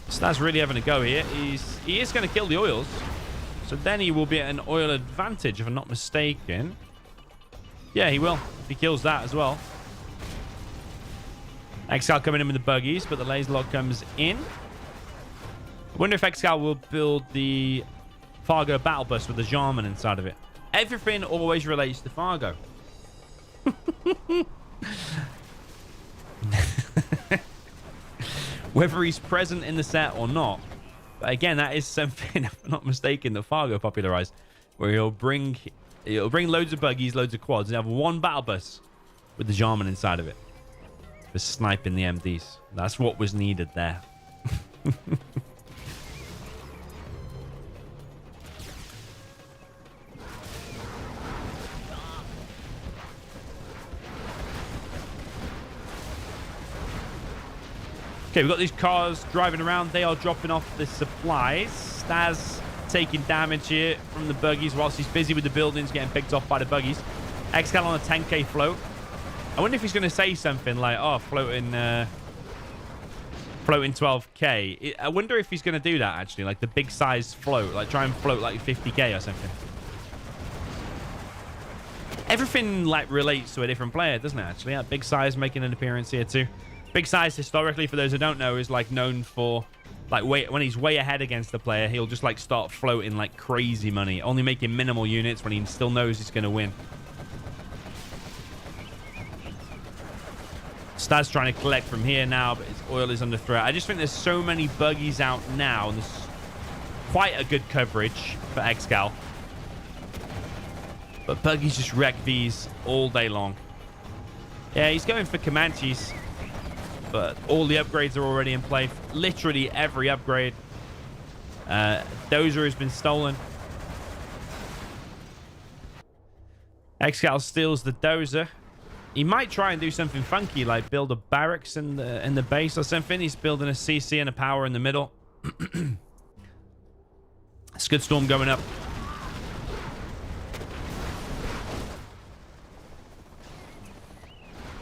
Stazz really having a go here. He is going to kill the oils, so then he will be at an oil advantage, if I'm not mistaken. Yeah, he will, if he kills that as well. ExCaL coming in with the buggies, but the laser lock comes in. I wonder if ExCaL will build the Fargo battle bus with the Jarman inside of it. Everything always relates to Fargo. Whether he's present in the set or not. But again, that is something, if I'm not mistaken, that Fargo popularized. Where he'll bring loads of buggies, loads of quads, and have one battle bus with the Jarman inside of it. For sniping the MDs. That's what was needed there. Okay, we've got these cars driving around. They are dropping off the supplies. Stazz taking damage here from the buggies whilst he's busy with the buildings getting picked off by the buggies. ExCaL on a 10k float. I wonder if he's going to say something like, oh, floating Floating 12k. I wonder if he's going to do that, actually. Like the big size float. Like try and float like 50k or something. Everything like relates to a different player, doesn't it, actually? Yeah, big size making an appearance here too. Big size, historically, for those who don't know, is like known for... Like when he's way ahead against the player, he'll just like start floating like crazy money. Only making minimal units when he still knows he's going to win. Stazz trying to collect from here now, but his oil is under threat. I just think there's so many buggies out now, and there's quite a good coverage for ExCaL. But buggies just wreck these all day long. Yeah, he's going for Comanches, but all the upgrades are already in play. Literally every upgrade. Dozer has been stolen. ExCaL steals the Dozer. He might try and do something funky, like build a barracks in the base or something. He's building a CC and a power in the middle. Scud Storm going up.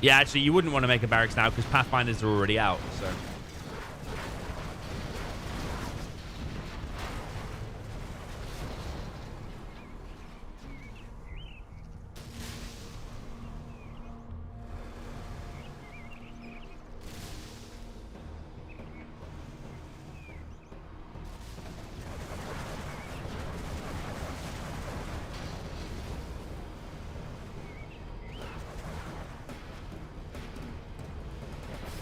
Yeah, actually, you wouldn't want to make a barracks now because Pathfinders are already out, so...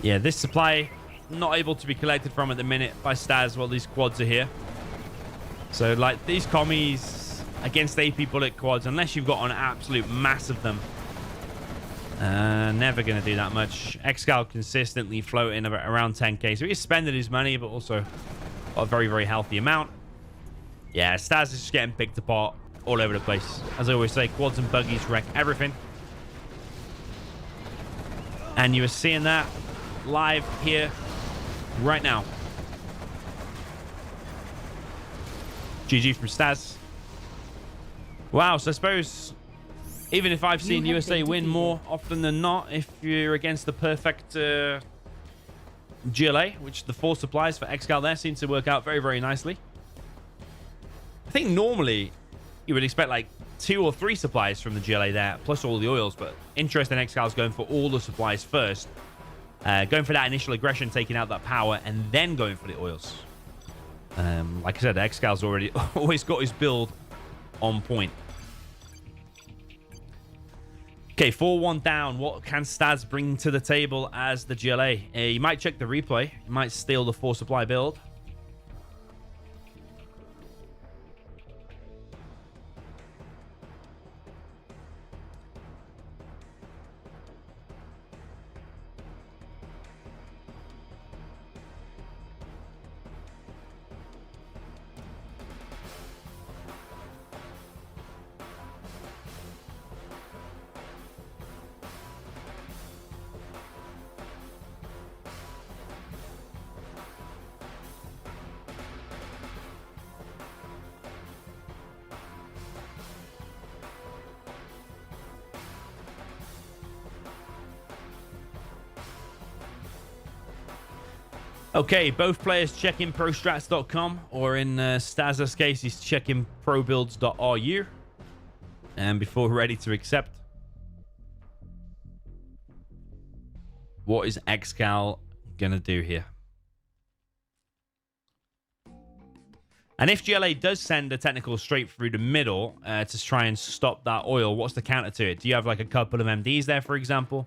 Yeah, this supply not able to be collected from at the minute by StaZzz while these quads are here. So, like, these commies against AP bullet quads, unless you've got an absolute mass of them, never going to do that much. ExCaL consistently floating around 10k. So he's spending his money, but also a very, very healthy amount. Yeah, StaZzz is just getting picked apart all over the place. As I always say, quads and buggies wreck everything. And you are seeing that live here right now. GG from StaZzz. Wow, so I suppose even if I've seen USA win more often than not, if you're against the perfect GLA, which the 4 supplies for ExCaL there seem to work out very, very nicely. I think normally you would expect like 2 or 3 supplies from the GLA there, plus all the oils, but interesting, ExCal's going for all the supplies first. Going for that initial aggression, taking out that power, and then going for the oils. Like I said, ExCal's already always got his build on point. Okay, 4-1 down. What can StaZzz bring to the table as the GLA? He might check the replay. He might steal the 4 supply build. Okay, both players checking prostrats.com, or in StaZzz's case, he's checking probuilds.ru. And before ready to accept, what is ExCaL gonna do here? And if GLA does send a technical straight through the middle to try and stop that oil, what's the counter to it? Do you have like a couple of MDs there, for example?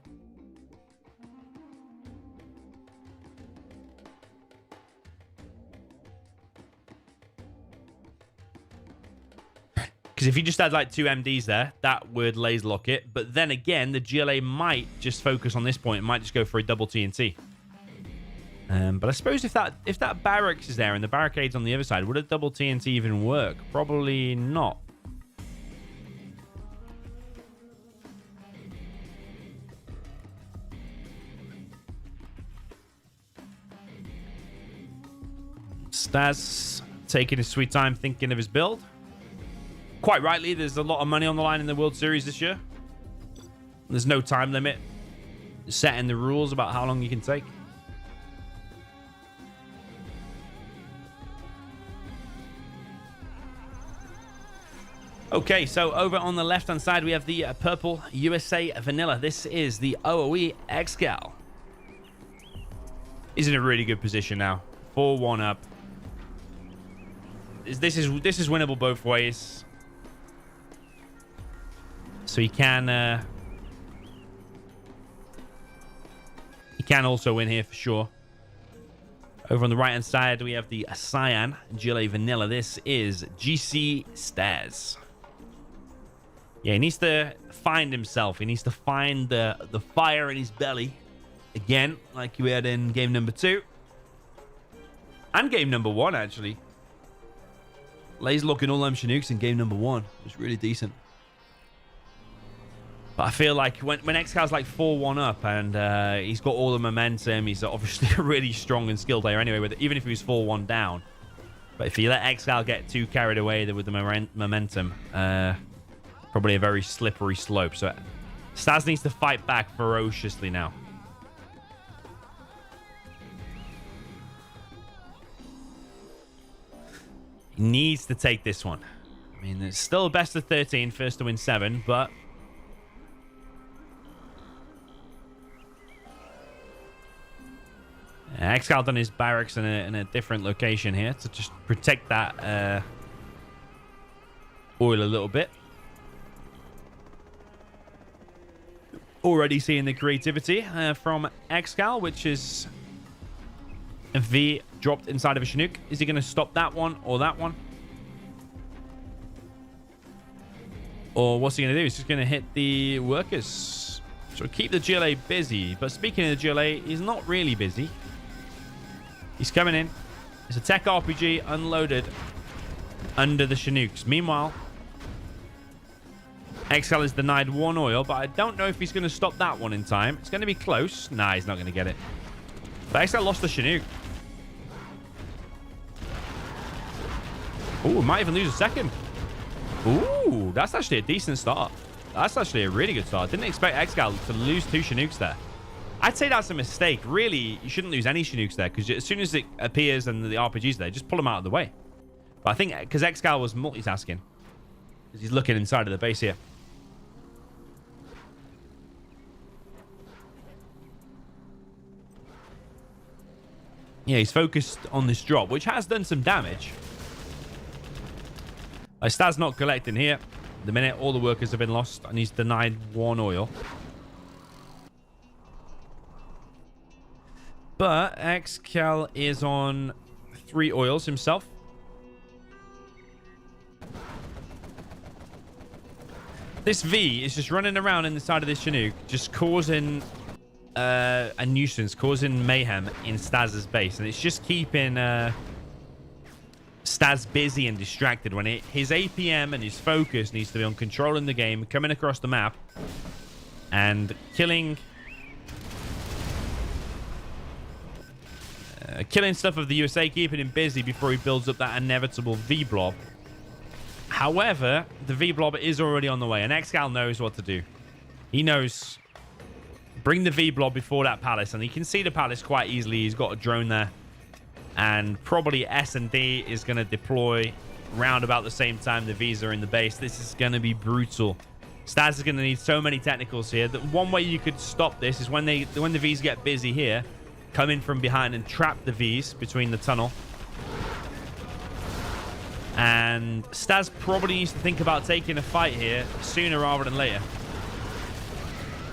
Because if you just had like 2 MDs there, that would laser lock it. But then again, the GLA might just focus on this point. It might just go for a double TNT. But I suppose if that barracks is there and the barricade's on the other side, would a double TNT even work? Probably not. StaZzz taking his sweet time thinking of his build. Quite rightly, there's a lot of money on the line in the World Series this year. There's no time limit setting the rules about how long you can take. Okay, so over on the left-hand side, we have the purple USA Vanilla. This is the OOE ExCaL. He's in a really good position now. 4-1 up. This is winnable both ways. So he can also win here for sure. Over on the right-hand side, we have the Cyan GLA Vanilla. This is GC StaZzz. Yeah, he needs to find himself. He needs to find the fire in his belly. Again, like we had in game number 2. And game number 1, actually. Lays looking all them Chinooks in game number 1. It was really decent. But I feel like when ExCal's like 4-1 up and he's got all the momentum, he's obviously a really strong and skilled player anyway, even if he was 4-1 down. But if you let ExCaL get too carried away with the momentum, probably a very slippery slope. So Stazz needs to fight back ferociously now. He needs to take this one. I mean, it's still best of 13, first to win 7, but ExCaL done his barracks in a different location here to just protect that oil a little bit. Already seeing the creativity from ExCaL, which is a V dropped inside of a Chinook. Is he going to stop that one or that one? Or what's he going to do? He's just going to hit the workers. So keep the GLA busy. But speaking of the GLA, he's not really busy. He's coming in. It's a tech RPG unloaded under the Chinooks. Meanwhile, ExCaL is denied 1 oil, but I don't know if he's going to stop that one in time. It's going to be close. Nah, he's not going to get it. But ExCaL lost the Chinook. Ooh, might even lose a second. Ooh, that's actually a decent start. That's actually a really good start. Didn't expect ExCaL to lose 2 Chinooks there. I'd say that's a mistake. Really, you shouldn't lose any Chinooks there, because as soon as it appears and the RPG's there, just pull them out of the way. But I think because ExCaL was multitasking, because he's looking inside of the base here. Yeah, he's focused on this drop, which has done some damage. Stazz not collecting here. The minute all the workers have been lost, and he's denied 1 oil. But ExCaL is on 3 oils himself. This V is just running around in the side of this Chinook, just causing a nuisance, causing mayhem in Stazz's base, and it's just keeping Stazz busy and distracted when his APM and his focus needs to be on controlling the game, coming across the map, and killing stuff of the USA, keeping him busy before he builds up that inevitable V-blob. However, the V-blob is already on the way, and ExCaL knows what to do. He knows, bring the V-blob before that palace, and he can see the palace quite easily. He's got a drone there, and probably S&D is going to deploy round about the same time the Vs are in the base. This is going to be brutal. Stazz is going to need so many technicals here. The one way you could stop this is when the Vs get busy here, come in from behind and trap the Vs between the tunnel. And Stazz probably needs to think about taking a fight here sooner rather than later,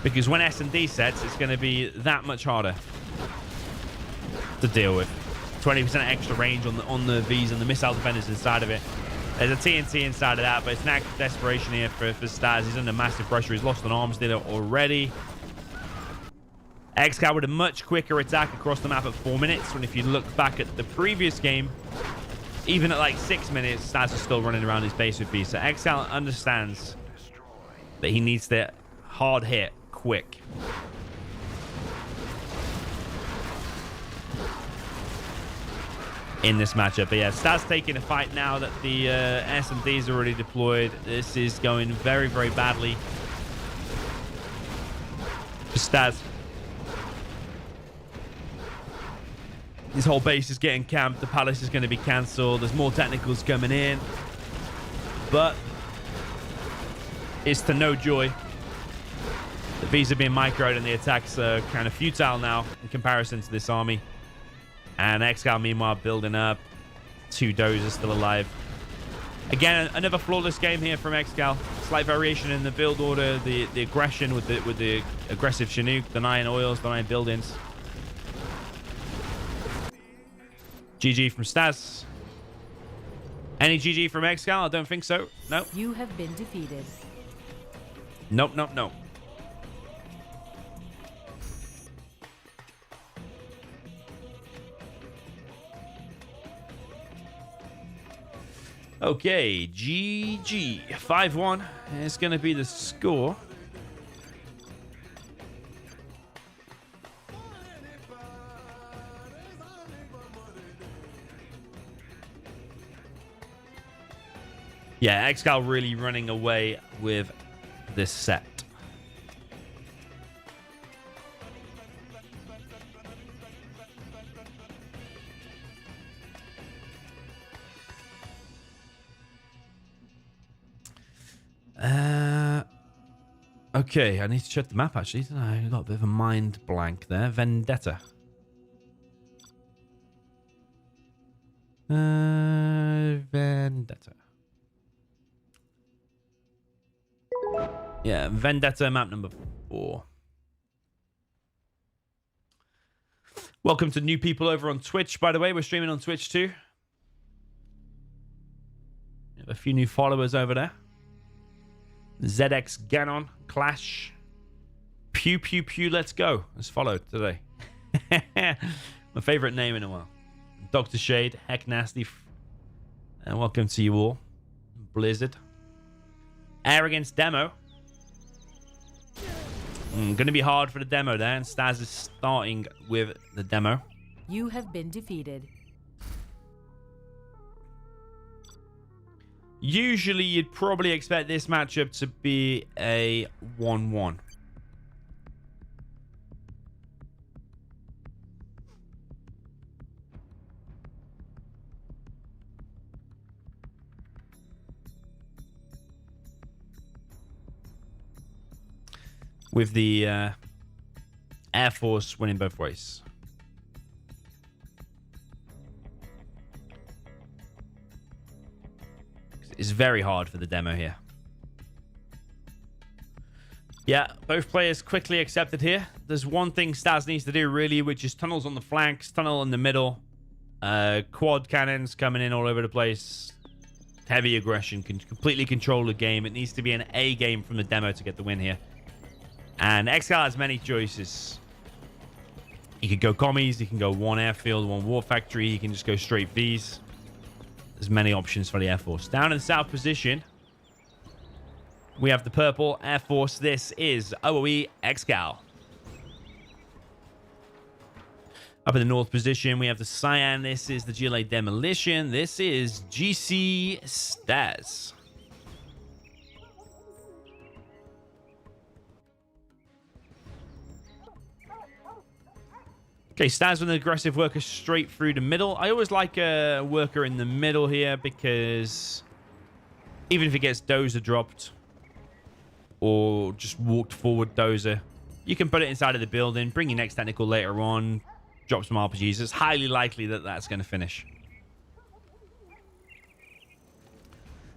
because when S&D sets, it's going to be that much harder to deal with. 20% extra range on the Vs and the missile defenders inside of it. There's a TNT inside of that, but it's an act of desperation here for Stazz. He's under massive pressure. He's lost an arms dealer already. ExCaL with a much quicker attack across the map at 4 minutes, when if you look back at the previous game, even at like 6 minutes, Stazz is still running around his base with Vs. So ExCaL understands that he needs to hard hit quick. In this matchup. But yeah, Stazz taking a fight now that the S&D's already deployed. This is going very, very badly for Stazz. His whole base is getting camped. The palace is going to be cancelled. There's more technicals coming in. But is to no joy. The V's are being microed and the attacks are kind of futile now in comparison to this army. And ExCaL, meanwhile, building up. 2 Dozers still alive. Again, another flawless game here from ExCaL. Slight variation in the build order, the aggression with the aggressive Chinook, denying oils, denying buildings. GG from StaZzz. Any GG from ExCaL? I don't think so. Nope. You have been defeated. Nope, nope, nope. Okay, GG. 5-1 is going to be the score. Yeah, ExCaL really running away with this set. Okay, I need to check the map actually. I got a bit of a mind blank there. Vendetta. Vendetta. Yeah, Vendetta map number 4. Welcome to new people over on Twitch, by the way. We're streaming on Twitch too. We have a few new followers over there. ZX Ganon, Clash, Pew Pew Pew, let's go. Let's follow today. My favorite name in a while. Dr. Shade, Heck Nasty, and welcome to you all. Blizzard. Arrogance demo. Gonna be hard for the demo there, and StaZzz is starting with the demo. You have been defeated. Usually, you'd probably expect this matchup to be a 1-1. With the Air Force winning both ways. It's very hard for the demo here. Yeah, both players quickly accepted here. There's one thing StaZzz needs to do really, which is tunnels on the flanks, tunnel in the middle, quad cannons coming in all over the place. Heavy aggression can completely control the game. It needs to be an A game from the demo to get the win here. And ExCaL has many choices. You could go commies, you can go one airfield, one war factory, you can just go straight Vs. There's many options for the Air Force. Down in the south position, we have the purple Air Force. This is OOE ExCaL. Up in the north position, we have the cyan. This is the GLA Demolition. This is GC StaZzz. Okay, StaZzz with an aggressive worker straight through the middle. I always like a worker in the middle here because even if it gets dozer dropped or just walked forward dozer, you can put it inside of the building, bring your next technical later on, drop some RPGs. It's highly likely that that's going to finish.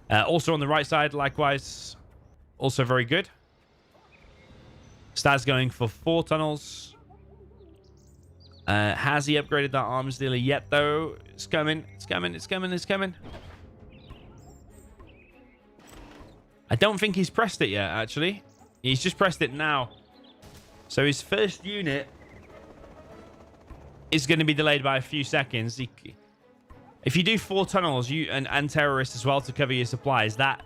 Also on the right side, likewise, also very good. StaZzz going for 4 tunnels. Has he upgraded that arms dealer yet, though? It's coming. It's coming. It's coming. It's coming. I don't think he's pressed it yet, actually. He's just pressed it now. So his first unit is going to be delayed by a few seconds. If you do 4 tunnels and terrorists as well to cover your supplies, that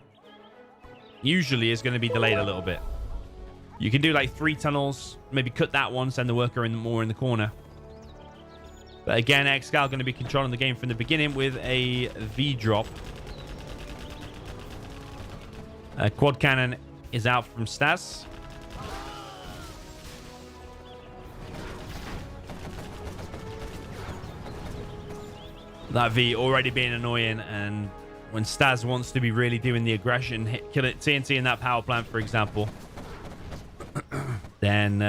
usually is going to be delayed a little bit. You can do like 3 tunnels, maybe cut that one, send the worker in more in the corner. But again, ExCaL going to be controlling the game from the beginning with a V drop. Quad cannon is out from StaZzz. That V already being annoying, and when Stazz wants to be really doing the aggression, kill it TNT in that power plant, for example, then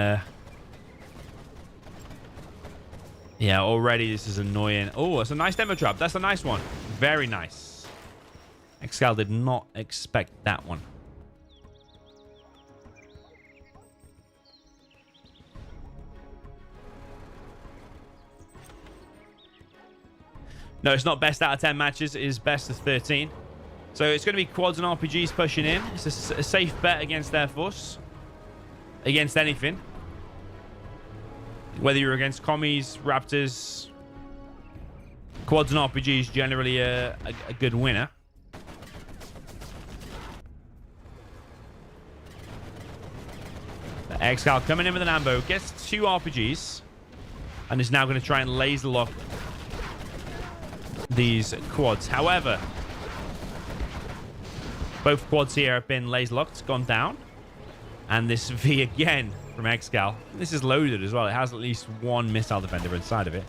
yeah, already this is annoying. Oh, it's a nice demo trap. That's a nice one. Very nice. ExCaL did not expect that one. No, it's not best out of 10 matches. It is best of 13. So it's going to be quads and RPGs pushing in. It's a safe bet against Air Force. Against anything. Whether you're against commies, raptors, quads and RPGs, generally a good winner. ExCaL coming in with an ambo. Gets 2 RPGs. And is now going to try and laser lock these quads. However, both quads here have been laser locked, gone down. And this V again from ExCaL. This is loaded as well. It has at least one missile defender inside of it.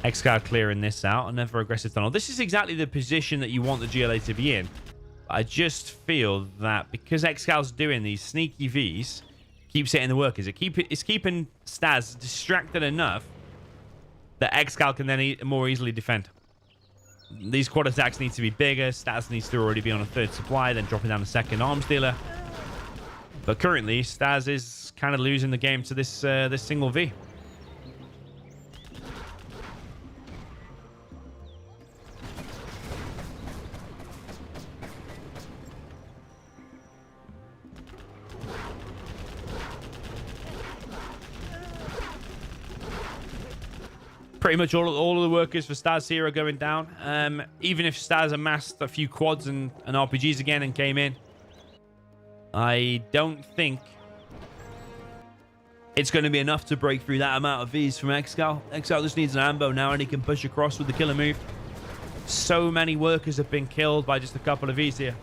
ExCaL clearing this out. Another aggressive tunnel. This is exactly the position that you want the GLA to be in. I just feel that because ExCal's doing these sneaky Vs, keeps hitting the workers. It's keeping Stazz distracted enough that ExCaL can then more easily defend. These quad attacks need to be bigger. Stazz needs to already be on a 3rd supply, then dropping down a 2nd arms dealer. But currently, Stazz is kind of losing the game to this this single V. Pretty much all of the workers for Stazz here are going down. Even if Stazz amassed a few quads and RPGs again and came in, I don't think it's going to be enough to break through that amount of Vs from ExCaL. ExCaL just needs an ambo now, and he can push across with the killer move. So many workers have been killed by just a couple of Vs here.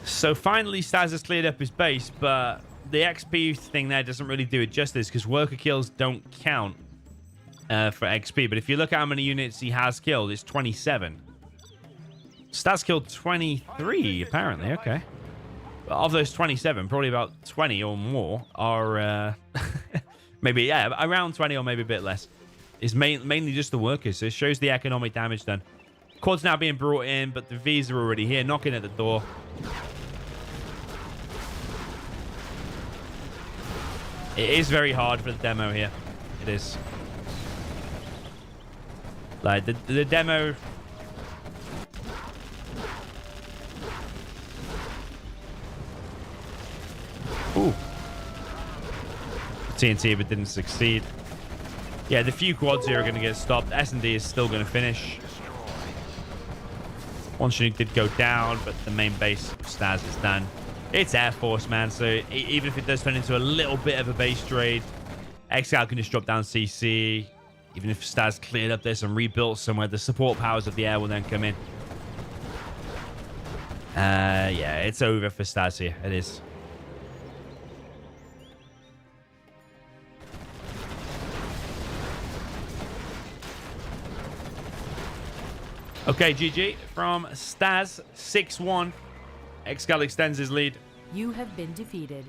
So finally, Stazz has cleared up his base, but the XP thing there doesn't really do it justice because worker kills don't count for XP. But if you look at how many units he has killed, it's 27. Stazz killed 23, apparently. Okay. But of those 27, probably about 20 or more are maybe, yeah, around 20 or maybe a bit less. It's mainly just the workers. So it shows the economic damage done. Quad's now being brought in, but the Vs are already here, knocking at the door. It is very hard for the demo here. It is. Like, the demo... Ooh. TNT, but didn't succeed. Yeah, the few quads here are going to get stopped. S&D is still going to finish. One Chinook did go down, but the main base of Stazz is done. It's Air Force, man, so even if it does turn into a little bit of a base trade, ExCaL can just drop down CC. Even if Stazz cleared up this and rebuilt somewhere, the support powers of the air will then come in. Yeah, it's over for Stazz here. It is. Okay, GG from Stazz, 6-1. ExCaL extends his lead. You have been defeated.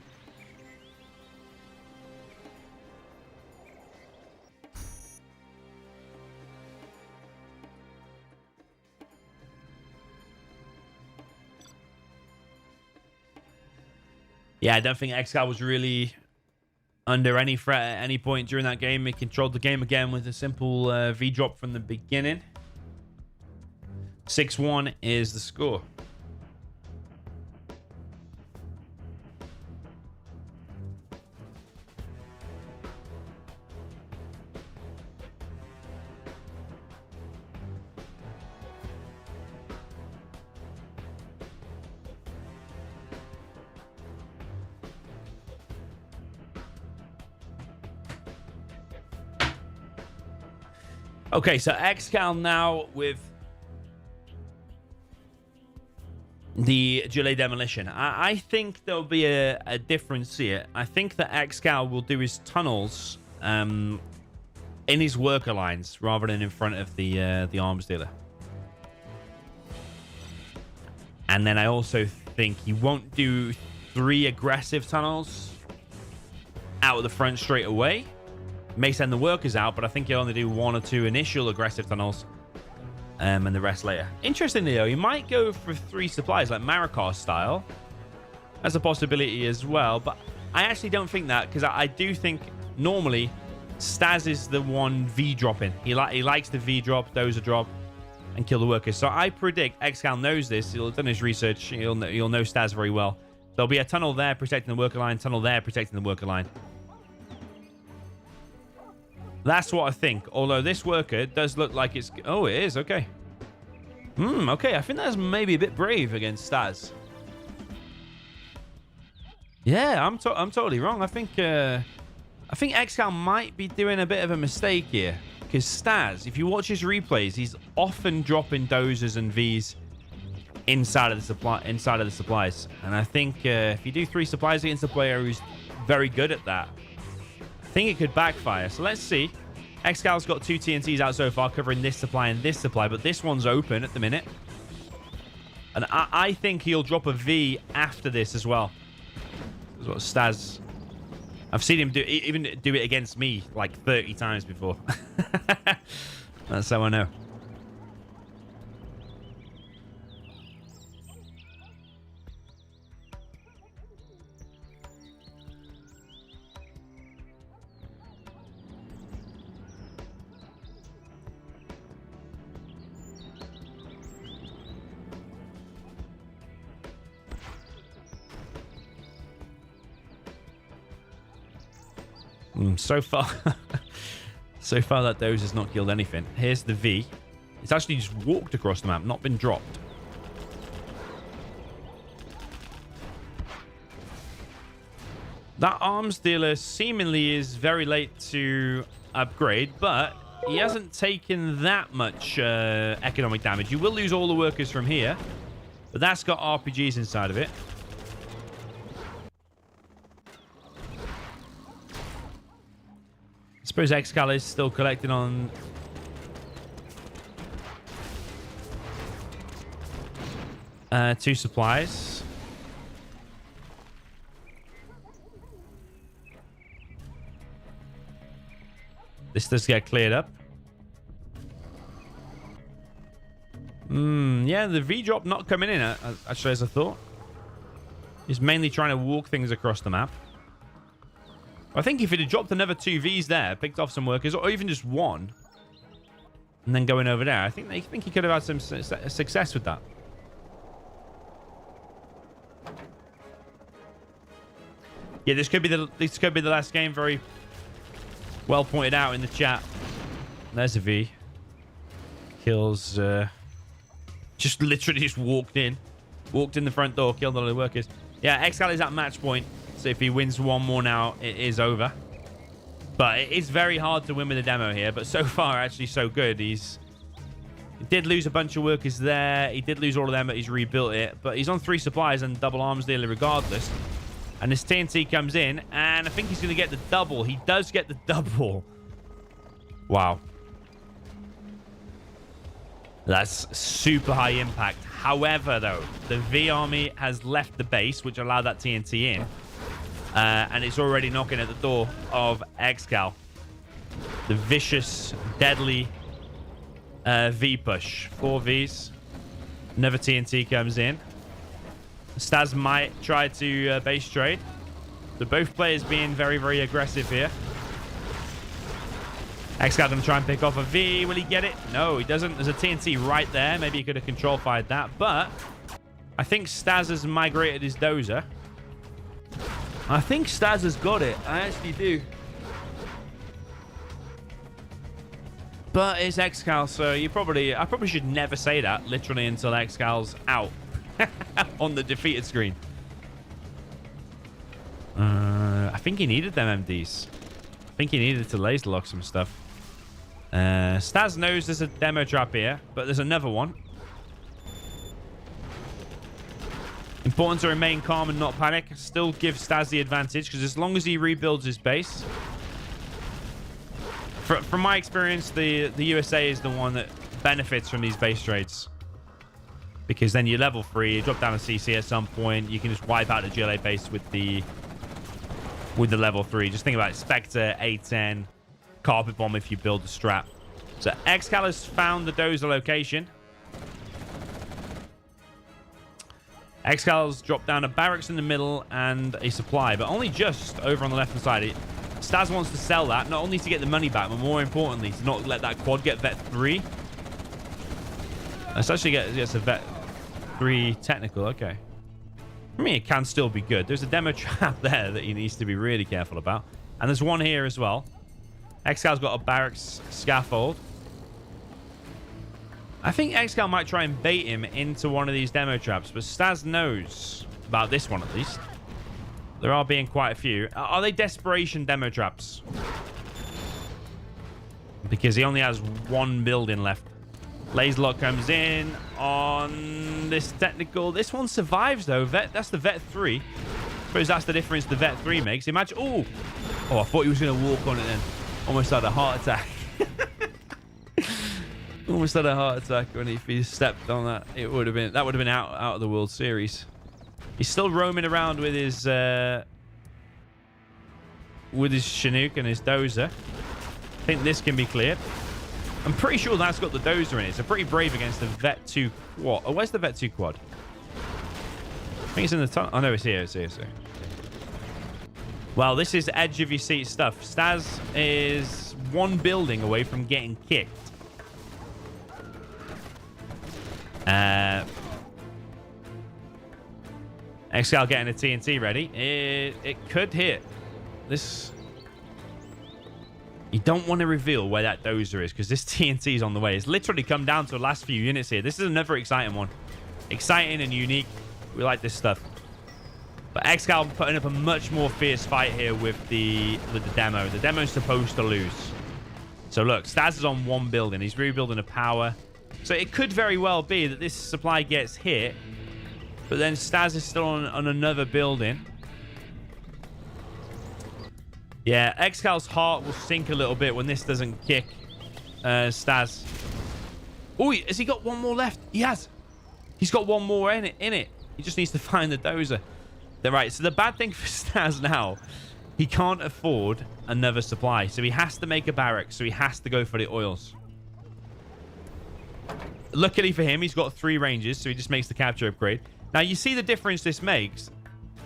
Yeah, I don't think ExCaL was really under any threat at any point during that game. He controlled the game again with a simple V-drop from the beginning. 6-1 is the score. Okay, so ExCaL now with the Gillet Demolition. I think there'll be a difference here. I think that ExCaL will do his tunnels in his worker lines rather than in front of the arms dealer. And then I also think he won't do 3 aggressive tunnels out of the front straight away. May send the workers out, but I think he'll only do 1 or 2 initial aggressive tunnels and the rest later. Interestingly, though, he might go for 3 supplies, like Marikar style. That's a possibility as well, but I actually don't think that, because I do think normally StaZzz is the one V-dropping. He likes the V-drop, Dozer drop, and kill the workers. So I predict ExCaL knows this. He'll have done his research. He'll know StaZzz very well. There'll be a tunnel there protecting the worker line, tunnel there protecting the worker line. That's what I think. Although this worker does look like it's... Oh, it is. Okay. Okay. I think that's maybe a bit brave against StaZzz. Yeah, I'm totally wrong. I think ExCaL might be doing a bit of a mistake here. Because StaZzz, if you watch his replays, he's often dropping dozers and Vs inside of the supplies. And I think if you do 3 supplies against a player who's very good at that, I think it could backfire. So let's see. ExCal's got 2 TNTs out so far, covering this supply and this supply, but this one's open at the minute. And I think he'll drop a V after this as well. That's what StaZzz... I've seen him do it against me like 30 times before. That's how I know. So far, that Doze has not killed anything. Here's the V. It's actually just walked across the map, not been dropped. That arms dealer seemingly is very late to upgrade, but he hasn't taken that much economic damage. You will lose all the workers from here, but that's got RPGs inside of it. I suppose ExCaL is still collecting on... two supplies. This does get cleared up. Yeah, the V-drop not coming in, actually, as I thought. He's mainly trying to walk things across the map. I think if he'd have dropped another 2 Vs there, picked off some workers, or even just 1, and then going over there, I think he could have had some success with that. Yeah, this could be the last game. Very well pointed out in the chat. There's a V. Kills. Just literally just walked in the front door, killed all the workers. Yeah, ExCaL is at match point. So if he wins 1 more now, it is over. But it is very hard to win with the demo here. But so far, actually, so good. He did lose a bunch of workers there. He did lose all of them, but he's rebuilt it. But he's on 3 supplies and double arms dealer regardless. And this TNT comes in, and I think he's going to get the double. He does get the double. Wow. That's super high impact. However, though, the V army has left the base, which allowed that TNT in. And it's already knocking at the door of ExCaL. The vicious, deadly V push. 4 Vs. Another TNT comes in. StaZzz might try to base trade. So both players being very, very aggressive here. ExCaL going to try and pick off a V. Will he get it? No, he doesn't. There's a TNT right there. Maybe he could have control fired that. But I think StaZzz has migrated his dozer. I think StaZzz has got it. I actually do. But it's ExCaL, so I probably should never say that, literally, until ExCal's out on the defeated screen. I think he needed them MDs. I think he needed to laser lock some stuff. StaZzz knows there's a demo trap here, but there's another one. Important to remain calm and not panic. Still give StaZzz the advantage, because as long as he rebuilds his base... From my experience, the USA is the one that benefits from these base trades. Because then you're level 3, you drop down a CC at some point, you can just wipe out the GLA base with the level 3. Just think about it. Spectre, A10, Carpet Bomb if you build the strap. So ExCaL has found the Dozer location. ExCal's dropped down a barracks in the middle and a supply, but only just over on the left-hand side. StaZzz wants to sell that, not only to get the money back, but more importantly, to not let that quad get Vet 3. Let's actually gets a Vet 3 technical. Okay. I mean, it can still be good. There's a demo trap there that he needs to be really careful about. And there's one here as well. ExCal's got a barracks scaffold. I think ExCaL might try and bait him into one of these demo traps, but StaZzz knows about this one at least. There are being quite a few. Are they desperation demo traps? Because he only has one building left. Laserlock comes in on this technical. This one survives though. That's the Vet 3. Suppose that's the difference the Vet 3 makes. Imagine. Oh, I thought he was going to walk on it then. Almost had a heart attack. Almost had a heart attack when he stepped on that. That would have been out of the World Series. He's still roaming around with his Chinook and his Dozer. I think this can be cleared. I'm pretty sure that's got the Dozer in it. So pretty brave against the Vet 2 quad. Oh, where's the Vet 2 quad? I think it's in the tunnel. Oh, no, it's here. It's here. Well, this is edge of your seat stuff. StaZzz is one building away from getting kicked. ExCaL getting a TNT ready. It could hit. This... You don't want to reveal where that Dozer is, because this TNT is on the way. It's literally come down to the last few units here. This is another exciting one. Exciting and unique. We like this stuff. But ExCaL putting up a much more fierce fight here with the demo. The demo's supposed to lose. So look, StaZzz is on one building. He's rebuilding a power. So it could very well be that this supply gets hit, but then StaZzz is still on another building. Yeah, ExCal's heart will sink a little bit when this doesn't kick StaZzz. Oh, has he got one more left? He has. He's got one more in it. He just needs to find the Dozer. Right, so the bad thing for StaZzz now, he can't afford another supply. So he has to make a barracks. So he has to go for the oils. Luckily for him, he's got 3 ranges, so he just makes the capture upgrade. Now, you see the difference this makes.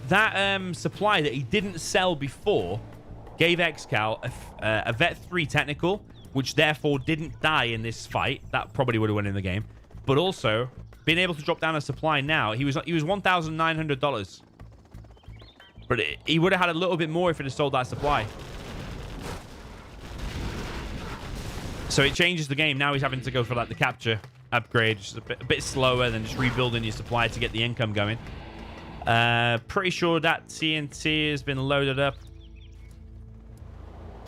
That supply that he didn't sell before gave ExCaL a Vet 3 technical, which therefore didn't die in this fight. That probably would have won in the game. But also, being able to drop down a supply now, he was $1,900. But he would have had a little bit more if it had sold that supply. So it changes the game. Now he's having to go for like the capture upgrade, just a bit slower than just rebuilding your supply to get the income going. Pretty sure that TNT has been loaded up.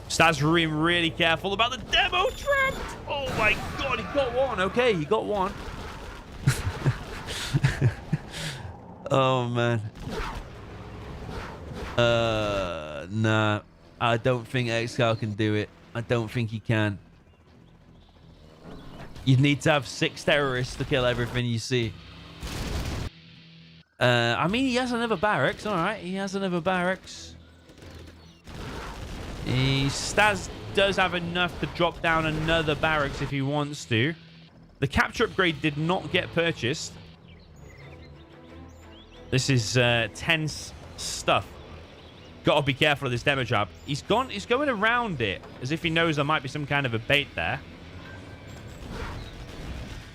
StaZzz being really careful about the demo trap. Oh my god, he got one. Okay, he got one. Oh man. Nah. I don't think ExCaL can do it. I don't think he can. You'd need to have 6 terrorists to kill everything you see. I mean, he has another barracks. All right, he has another barracks. StaZzz does have enough to drop down another barracks if he wants to. The capture upgrade did not get purchased. This is tense stuff. Got to be careful of this demo trap. He's going around it as if he knows there might be some kind of a bait there.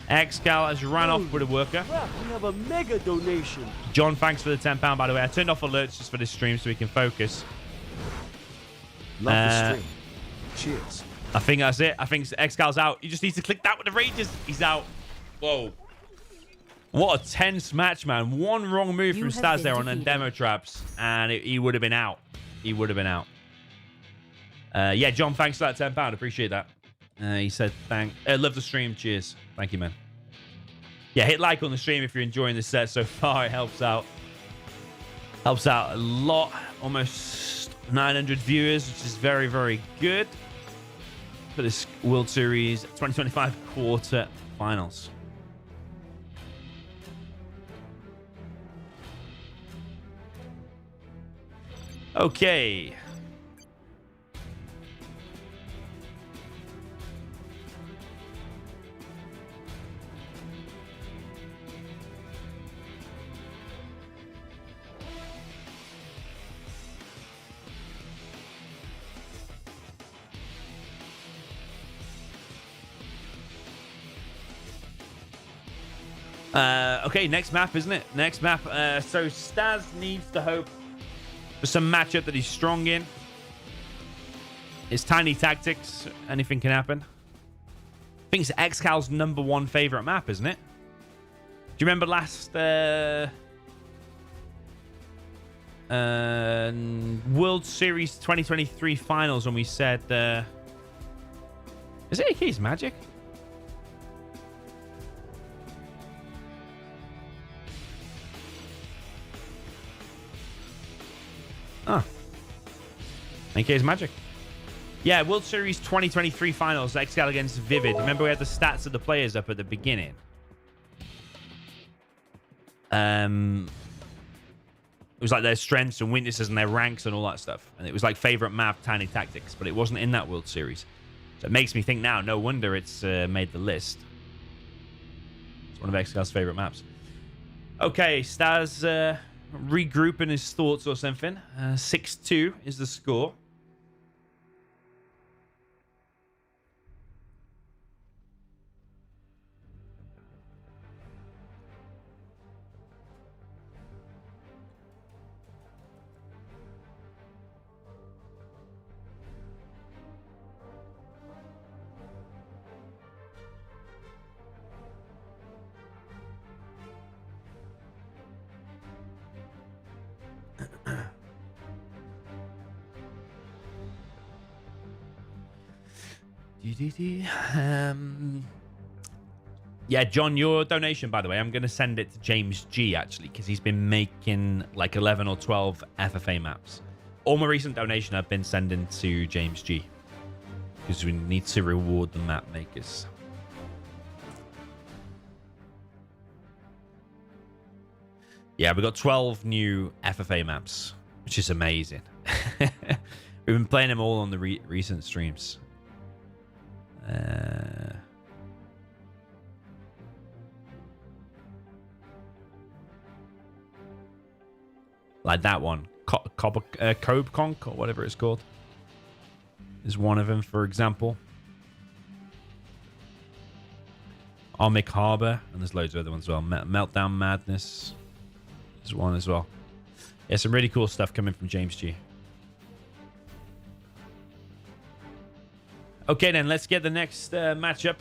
ExCaL has run off with a worker. We have a mega donation. John, thanks for the £10, by the way. I turned off alerts just for this stream so we can focus. Love the stream. Cheers. I think that's it. I think ExCal's out. You just need to click that with the Rangers. He's out. Whoa. What a tense match, man. One wrong move from StaZzz there on the demo traps, and he would have been out. He would have been out. Yeah, John, thanks for that £10. Appreciate that. He said, love the stream. Cheers. Thank you, man. Yeah, hit like on the stream if you're enjoying this set so far. It helps out. Helps out a lot. Almost 900 viewers, which is very, very good for this World Series 2025 quarter finals. Okay. Okay, next map, isn't it? Next map. So Stazz needs to hope for some matchup that he's strong in. It's Tiny Tactics. Anything can happen. I think it's ExCaL's #1 favorite map, isn't it? Do you remember last World Series 2023 finals when we said... is it AK's Magic? Huh. AK's Magic. Yeah, World Series 2023 finals, ExCaL against Vivid. Remember we had the stats of the players up at the beginning? It was like their strengths and weaknesses and their ranks and all that stuff. And it was like favorite map, Tiny Tactics, but it wasn't in that World Series. So it makes me think now, no wonder it's made the list. It's one of ExCaL's favorite maps. Okay, Stazz regrouping his thoughts or something. 6-2 is the score. Yeah, John, your donation, by the way, I'm going to send it to James G, actually, because he's been making like 11 or 12 FFA maps. All my recent donation I've been sending to James G, because we need to reward the map makers. Yeah, we got 12 new FFA maps, which is amazing. We've been playing them all on the recent streams. Like that one, Cobe Conk or whatever it's called, is one of them, for example. Omic Harbor, and there's loads of other ones as well. Meltdown Madness is one as well. Yeah, some really cool stuff coming from James G. Okay, then let's get the next matchup.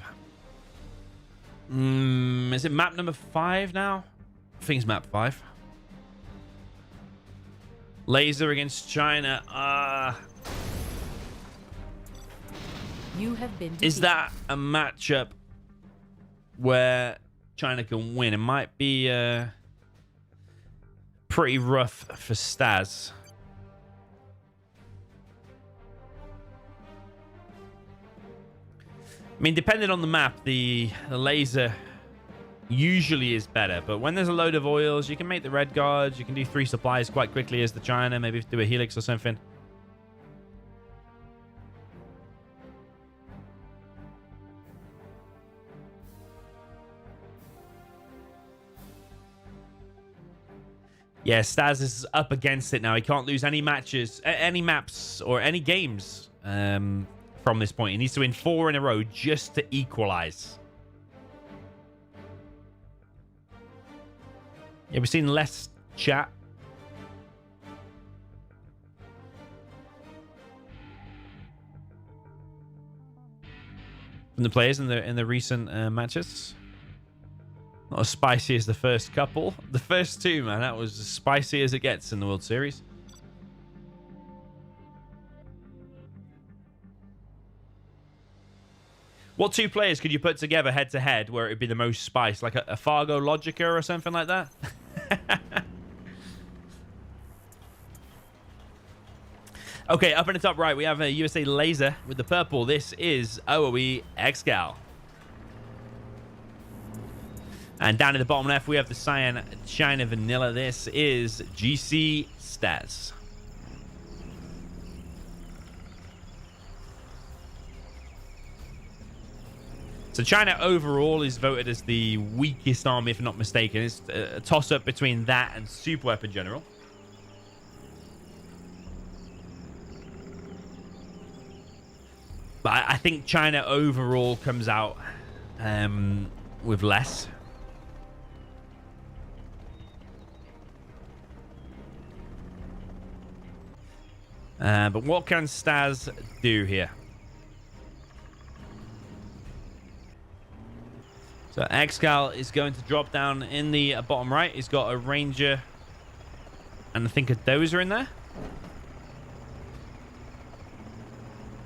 Is it map number 5 now? I think it's map 5. Laser against China. You have been defeated. Is that a matchup where China can win? It might be pretty rough for Stazz. I mean, depending on the map, the laser usually is better. But when there's a load of oils, you can make the red guards. You can do 3 supplies quite quickly as the China. Maybe do a helix or something. Yeah, Stazz is up against it now. He can't lose any matches, any maps, or any games from this point. He needs to win 4 in a row just to equalize. Yeah, we've seen less chat. From the players in the recent matches. Not as spicy as the first couple. The first 2, man, that was as spicy as it gets in the World Series. What two players could you put together head to head where it would be the most spice? Like a Fargo Logica or something like that? Okay, up in the top right, we have a USA Laser with the purple. This is OOE ExCaL. And down in the bottom left, we have the Cyan China Vanilla. This is GC StaZzz. So China overall is voted as the weakest army, if I'm not mistaken. It's a toss-up between that and Super Weapon General. But I think China overall comes out with less. But what can StaZzz do here? So ExCaL is going to drop down in the bottom right. He's got a Ranger and I think a Dozer in there.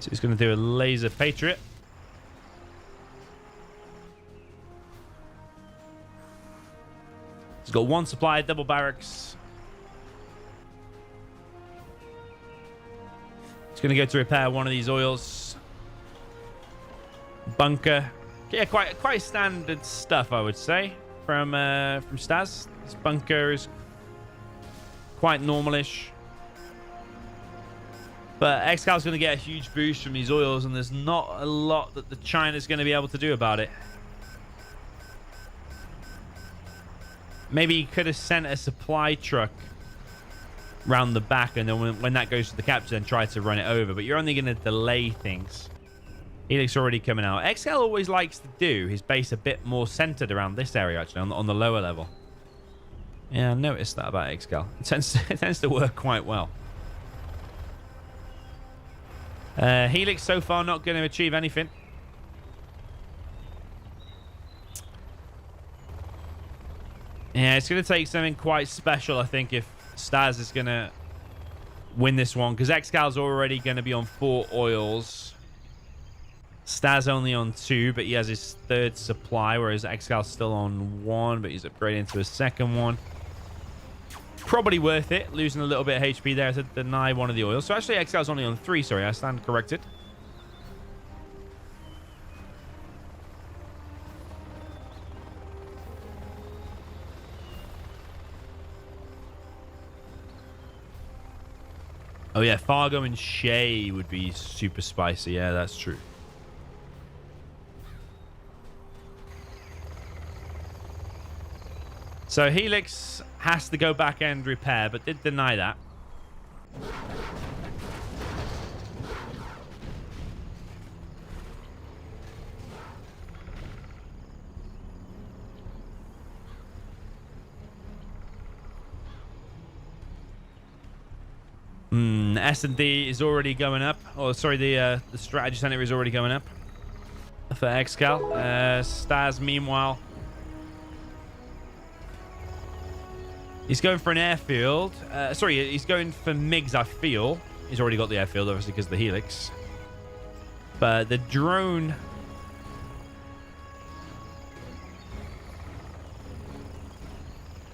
So he's going to do a Laser Patriot. He's got one supply, double barracks. He's going to go to repair one of these oils. Bunker. Yeah, quite standard stuff, I would say, from StaZzz. This bunker is quite normalish. But ExCal's going to get a huge boost from these oils, and there's not a lot that the China's going to be able to do about it. Maybe he could have sent a supply truck round the back, and then when that goes to the capture, then try to run it over. But you're only going to delay things. Helix already coming out. ExCaL always likes to do his base a bit more centered around this area, actually, on the lower level. Yeah, I noticed that about ExCaL. It tends to work quite well. Helix so far not going to achieve anything. Yeah, it's going to take something quite special, I think, if StaZzz is going to win this one, because ExCal's already going to be on 4 oils. StaZzz only on 2, but he has his 3rd supply, whereas ExCal's still on 1, but he's upgrading to a 2nd one. Probably worth it, losing a little bit of HP there to deny one of the oils. So actually ExCal's only on 3, sorry, I stand corrected. Oh yeah, Fargo and Shay would be super spicy. Yeah, that's true. So Helix has to go back and repair, but did deny that. S&D is already going up. Oh, sorry, the strategy center is already going up for ExCaL. StaZzz, meanwhile, he's going for an airfield. Sorry, he's going for MiGs, I feel. He's already got the airfield, obviously, because of the Helix. But the drone...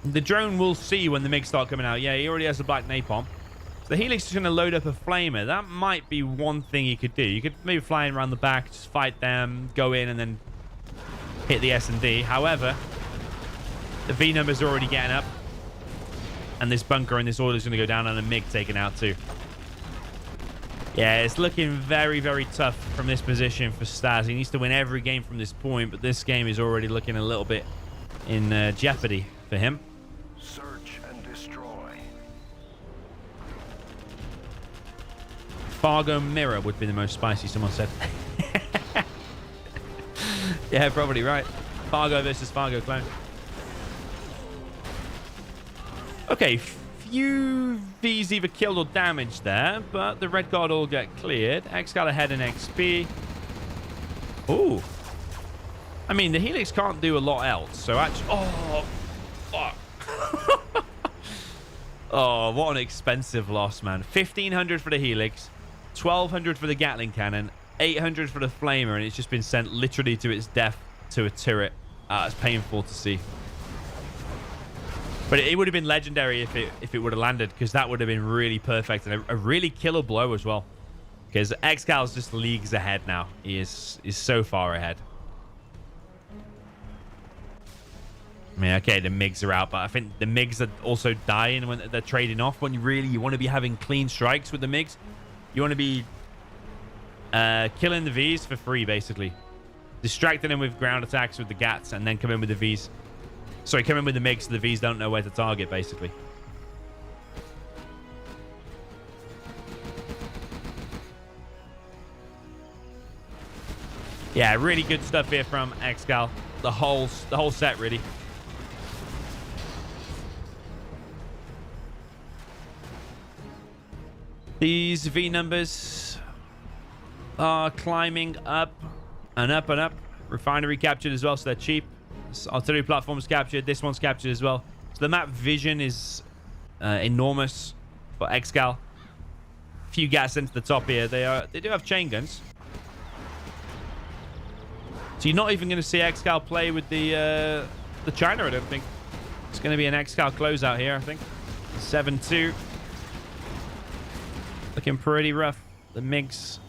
The drone will see when the MiGs start coming out. Yeah, he already has the black napalm. So the Helix is going to load up a flamer. That might be one thing you could do. You could maybe fly in around the back, just fight them, go in, and then hit the S&D. However, the V number's already getting up. And this bunker and this oil is going to go down, and a MiG taken out too. Yeah, it's looking very, very tough from this position for StaZzz. He needs to win every game from this point, but this game is already looking a little bit in jeopardy for him. Search and destroy. Fargo Mirror would be the most spicy, someone said. Yeah, probably right. Fargo versus Fargo clone. Okay, few V's either killed or damaged there, but the red guard all get cleared. ExCaL ahead in XP. Ooh. I mean, the Helix can't do a lot else, so actually... Oh, fuck. Oh, what an expensive loss, man. 1,500 for the Helix, 1,200 for the Gatling cannon, 800 for the Flamer, and it's just been sent literally to its death to a turret. It's painful to see. But it would have been legendary if it would have landed, because that would have been really perfect and a really killer blow as well. Because ExCaL is just leagues ahead now. He is so far ahead. I mean, okay, the MiGs are out, but I think the MiGs are also dying when they're trading off. When you want to be having clean strikes with the MiGs. You want to be killing the Vs for free, basically. Distracting them with ground attacks with the GATs, and then come in with the Vs. Sorry, come in with the MiGs so the Vs don't know where to target, basically. Yeah, really good stuff here from ExCaL. The whole set, really. These V numbers are climbing up and up and up. Refinery captured as well, so they're cheap. Artillery platforms captured. This one's captured as well. So the map vision is enormous for ExCaL. Few gas into the top here. They do have chain guns. So you're not even going to see ExCaL play with the China, I don't think. It's going to be an ExCaL closeout here, I think. 7-2. Looking pretty rough. The MiGs.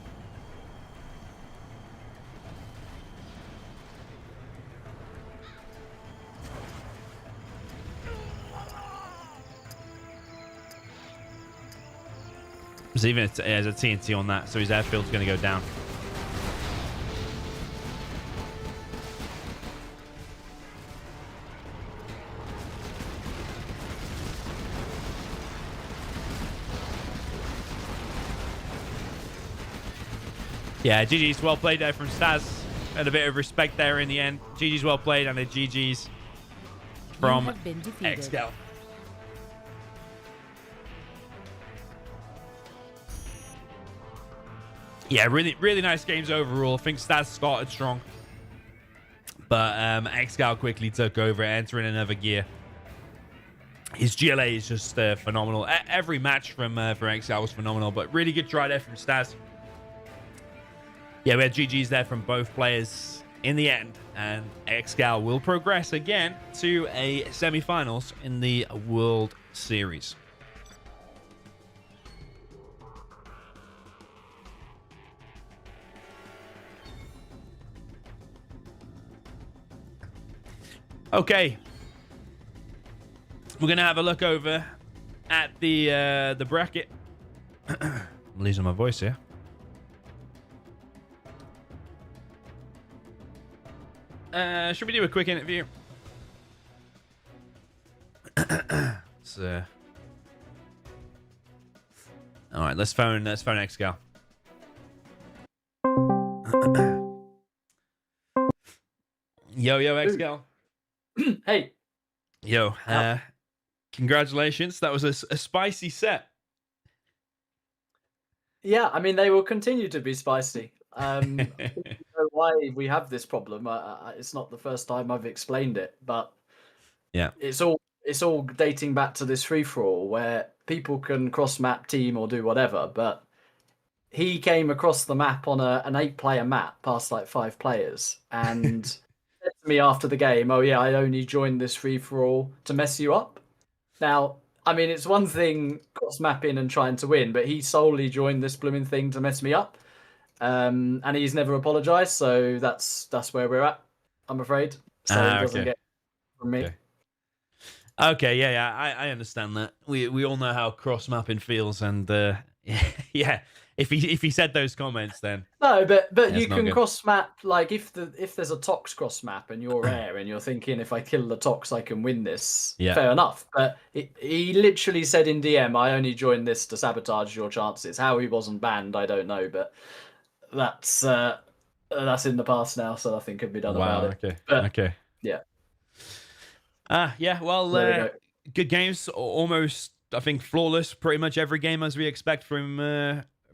There's even there's a TNT on that, so his airfield's going to go down. Yeah, GG's well played there from StaZzz. Had a bit of respect there in the end. GG's well played, and a GG's from ExCaL. Yeah, really nice games overall. I think StaZzz started strong, but ExCaL quickly took over, entering another gear. His GLA is just phenomenal. Every match from for ExCaL was phenomenal, but really good try there from StaZzz. Yeah, we had GG's there from both players in the end, and ExCaL will progress again to a semi-finals in the World Series. Okay, we're gonna have a look over at the bracket. I'm losing my voice here. Should we do a quick interview? So, all right, let's phone ExCaL. Yo, ExCaL. Hey. Yo, congratulations. That was a spicy set. Yeah, I mean, they will continue to be spicy. I don't know why we have this problem. It's not the first time I've explained it, but yeah, it's all dating back to this free-for-all where people can cross-map team or do whatever, but he came across the map on an 8-player map past like 5 players and said to me after the game, "Oh yeah, I only joined this free-for-all to mess you up." Now, I mean, it's one thing cross-mapping and trying to win, but he solely joined this blooming thing to mess me up. And he's never apologized, so that's where we're at, I'm afraid. So he doesn't get from me. Okay, yeah, I understand that. We all know how cross-mapping feels, and yeah, if he said those comments, then no, but you can cross-map, like if there's a Tox cross-map and you're air and you're thinking, if I kill the Tox I can win this, fair enough. But he literally said in DM, "I only joined this to sabotage your chances." How he wasn't banned, I don't know, but that's in the past now, so nothing can be done about it. Okay. But, okay. Yeah. Yeah. Well, good games, almost I think flawless, pretty much every game as we expect from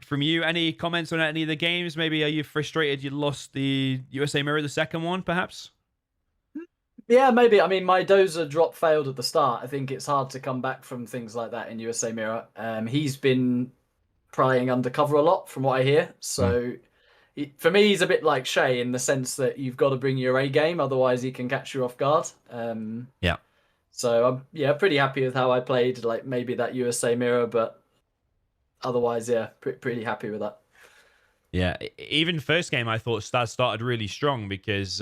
you. Any comments on any of the games? Maybe are you frustrated you lost the USA Mirror, the second one, perhaps? Yeah, maybe. I mean, my dozer drop failed at the start. I think it's hard to come back from things like that in USA Mirror. He's been prying undercover a lot from what I hear, so for me, he's a bit like Shay in the sense that you've got to bring your A game, otherwise he can catch you off guard. Yeah. So I'm pretty happy with how I played. Like maybe that USA mirror, but otherwise, yeah, pretty happy with that. Yeah, even first game, I thought Stazz started really strong because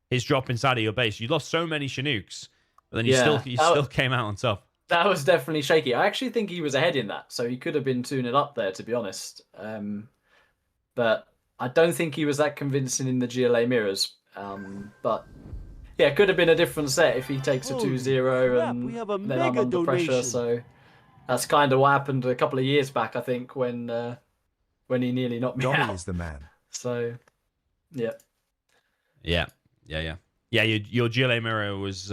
his drop inside of your base, you lost so many Chinooks, but then you still came out on top. That was definitely shaky. I actually think he was ahead in that, so he could have been 2-0 up there, to be honest. But I don't think he was that convincing in the GLA mirrors. But yeah, it could have been a different set if he takes a 2-0 and then I'm under pressure. So that's kind of what happened a couple of years back, I think, when he nearly knocked me out. Is the man. So, yeah. Yeah. Your GLA mirror was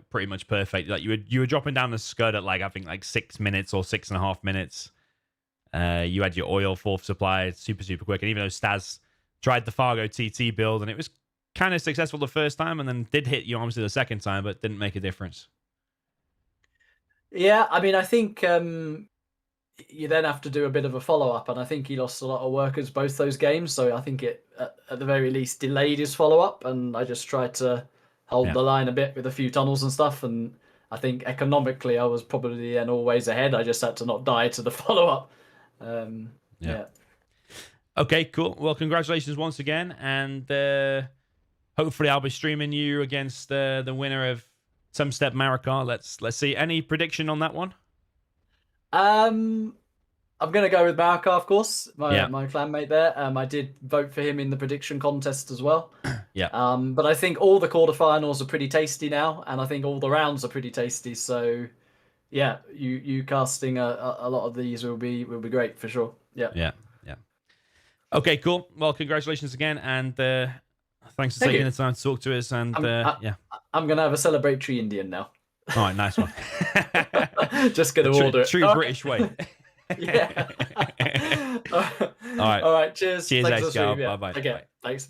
pretty much perfect. Like you were dropping down the scud at I think 6 minutes or 6.5 minutes. You had your oil fourth supply super quick, and even though Stazz tried the Fargo TT build and it was kind of successful the first time, and then did hit you obviously the second time, but didn't make a difference. Yeah, I mean, I think you then have to do a bit of a follow-up, and I think he lost a lot of workers both those games, so I think it, at the very least, delayed his follow-up, and I just tried to hold the line a bit with a few tunnels and stuff, and I think economically I was probably then always ahead. I just had to not die to the follow-up. Yeah. Okay, cool. Well, congratulations once again, and hopefully I'll be streaming you against the winner of Some Step Marikar. Let's see. Any prediction on that one? I'm gonna go with Marikar, of course. My clanmate there. I did vote for him in the prediction contest as well. Yeah. But I think all the quarterfinals are pretty tasty now, and I think all the rounds are pretty tasty. So, yeah, you casting a lot of these will be great for sure. Yeah. Okay, cool. Well, congratulations again, and thanks for taking the time to talk to us. And I'm gonna have a celebratory Indian now. All right, nice one. Just gonna order it. True British way. Yeah. All right. Cheers. Cheers, Thanks ExCaL. Bye. Okay. Thanks.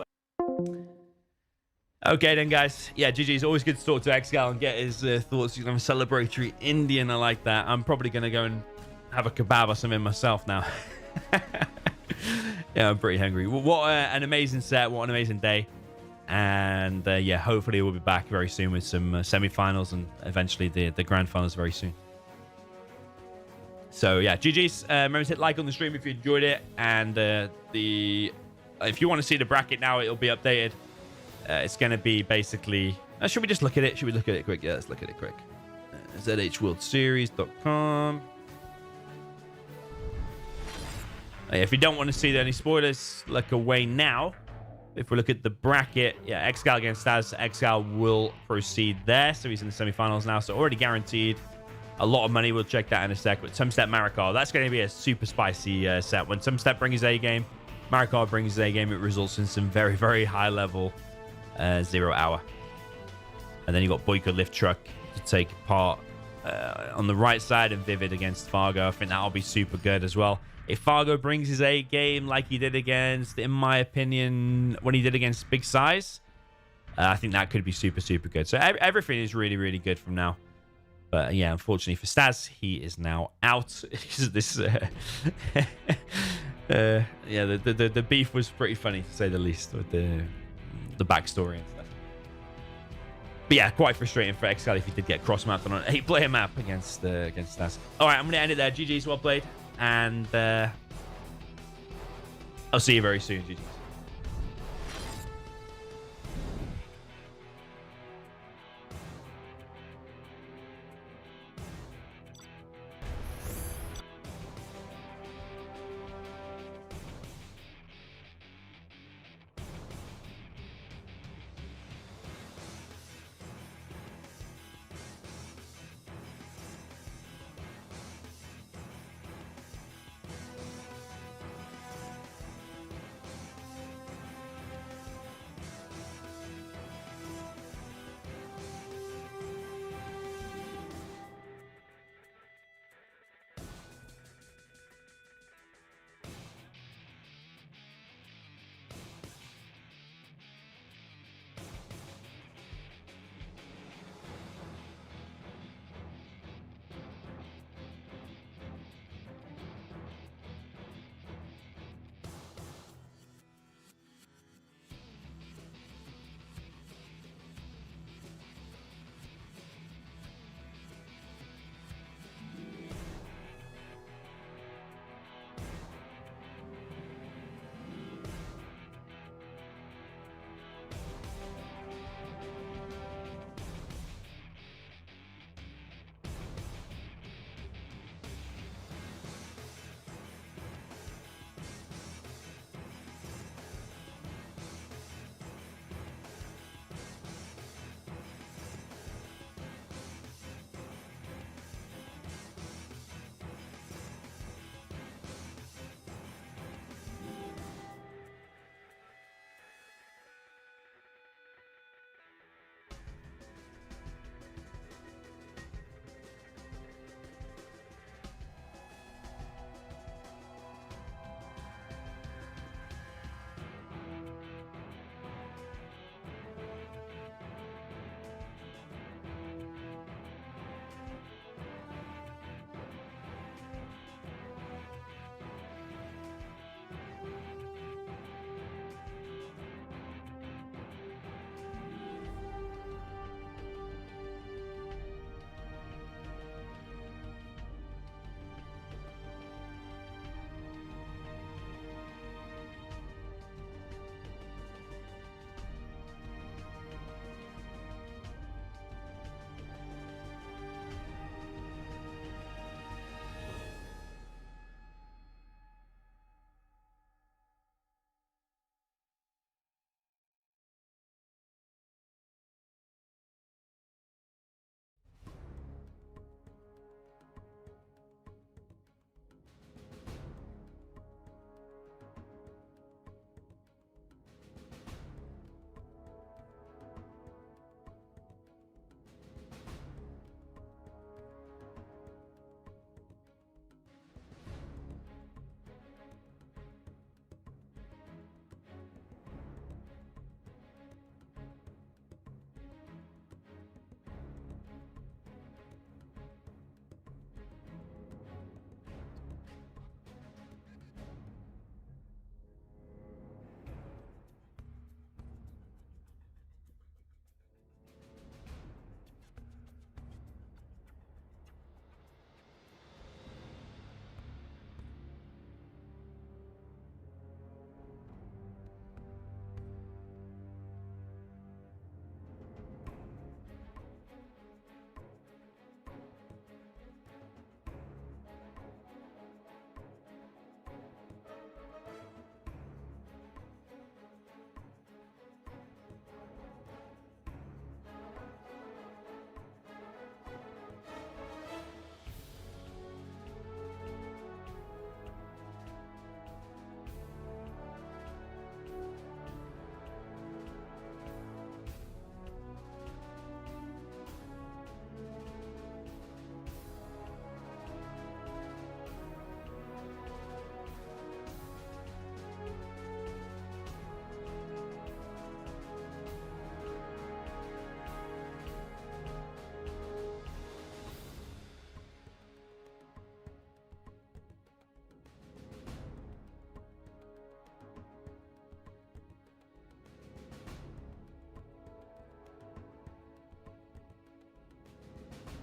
Okay then, guys. Yeah, GG. It's always good to talk to ExCaL and get his thoughts. He's going to celebratory Indian. I like that. I'm probably going to go and have a kebab or something myself now. Yeah, I'm pretty hungry. What an amazing set. What an amazing day. And yeah, hopefully we'll be back very soon with some semi-finals and eventually the grand finals very soon. So yeah, GG's. Remember to hit like on the stream if you enjoyed it. And if you want to see the bracket now, it'll be updated. It's going to be basically... should we just look at it? Should we look at it quick? Yeah, let's look at it quick. ZHWorldSeries.com. If you don't want to see any spoilers, look away now. If we look at the bracket, yeah, ExCaL against Stazz, ExCaL will proceed there. So he's in the semifinals now, so already guaranteed. A lot of money. We'll check that in a sec. But Some Step Marikar, that's going to be a super spicy set. When Some Step brings his A game, Marikar brings his A game, it results in some very, very high level 0 hour. And then you got Boyko Lift Truck to take part on the right side, and Vivid against Fargo. I think that'll be super good as well. If Fargo brings his A game like he did against, in my opinion, when he did against Big Size, I think that could be super, super good. So everything is really, really good from now. But yeah, unfortunately for Stazz, he is now out. This, yeah, the beef was pretty funny to say the least with the backstory and stuff. But yeah, quite frustrating for ExCaL if he did get cross-mapped on an 8-player map against Stazz. All right, I'm going to end it there. GG's, well played. And I'll see you very soon, GG.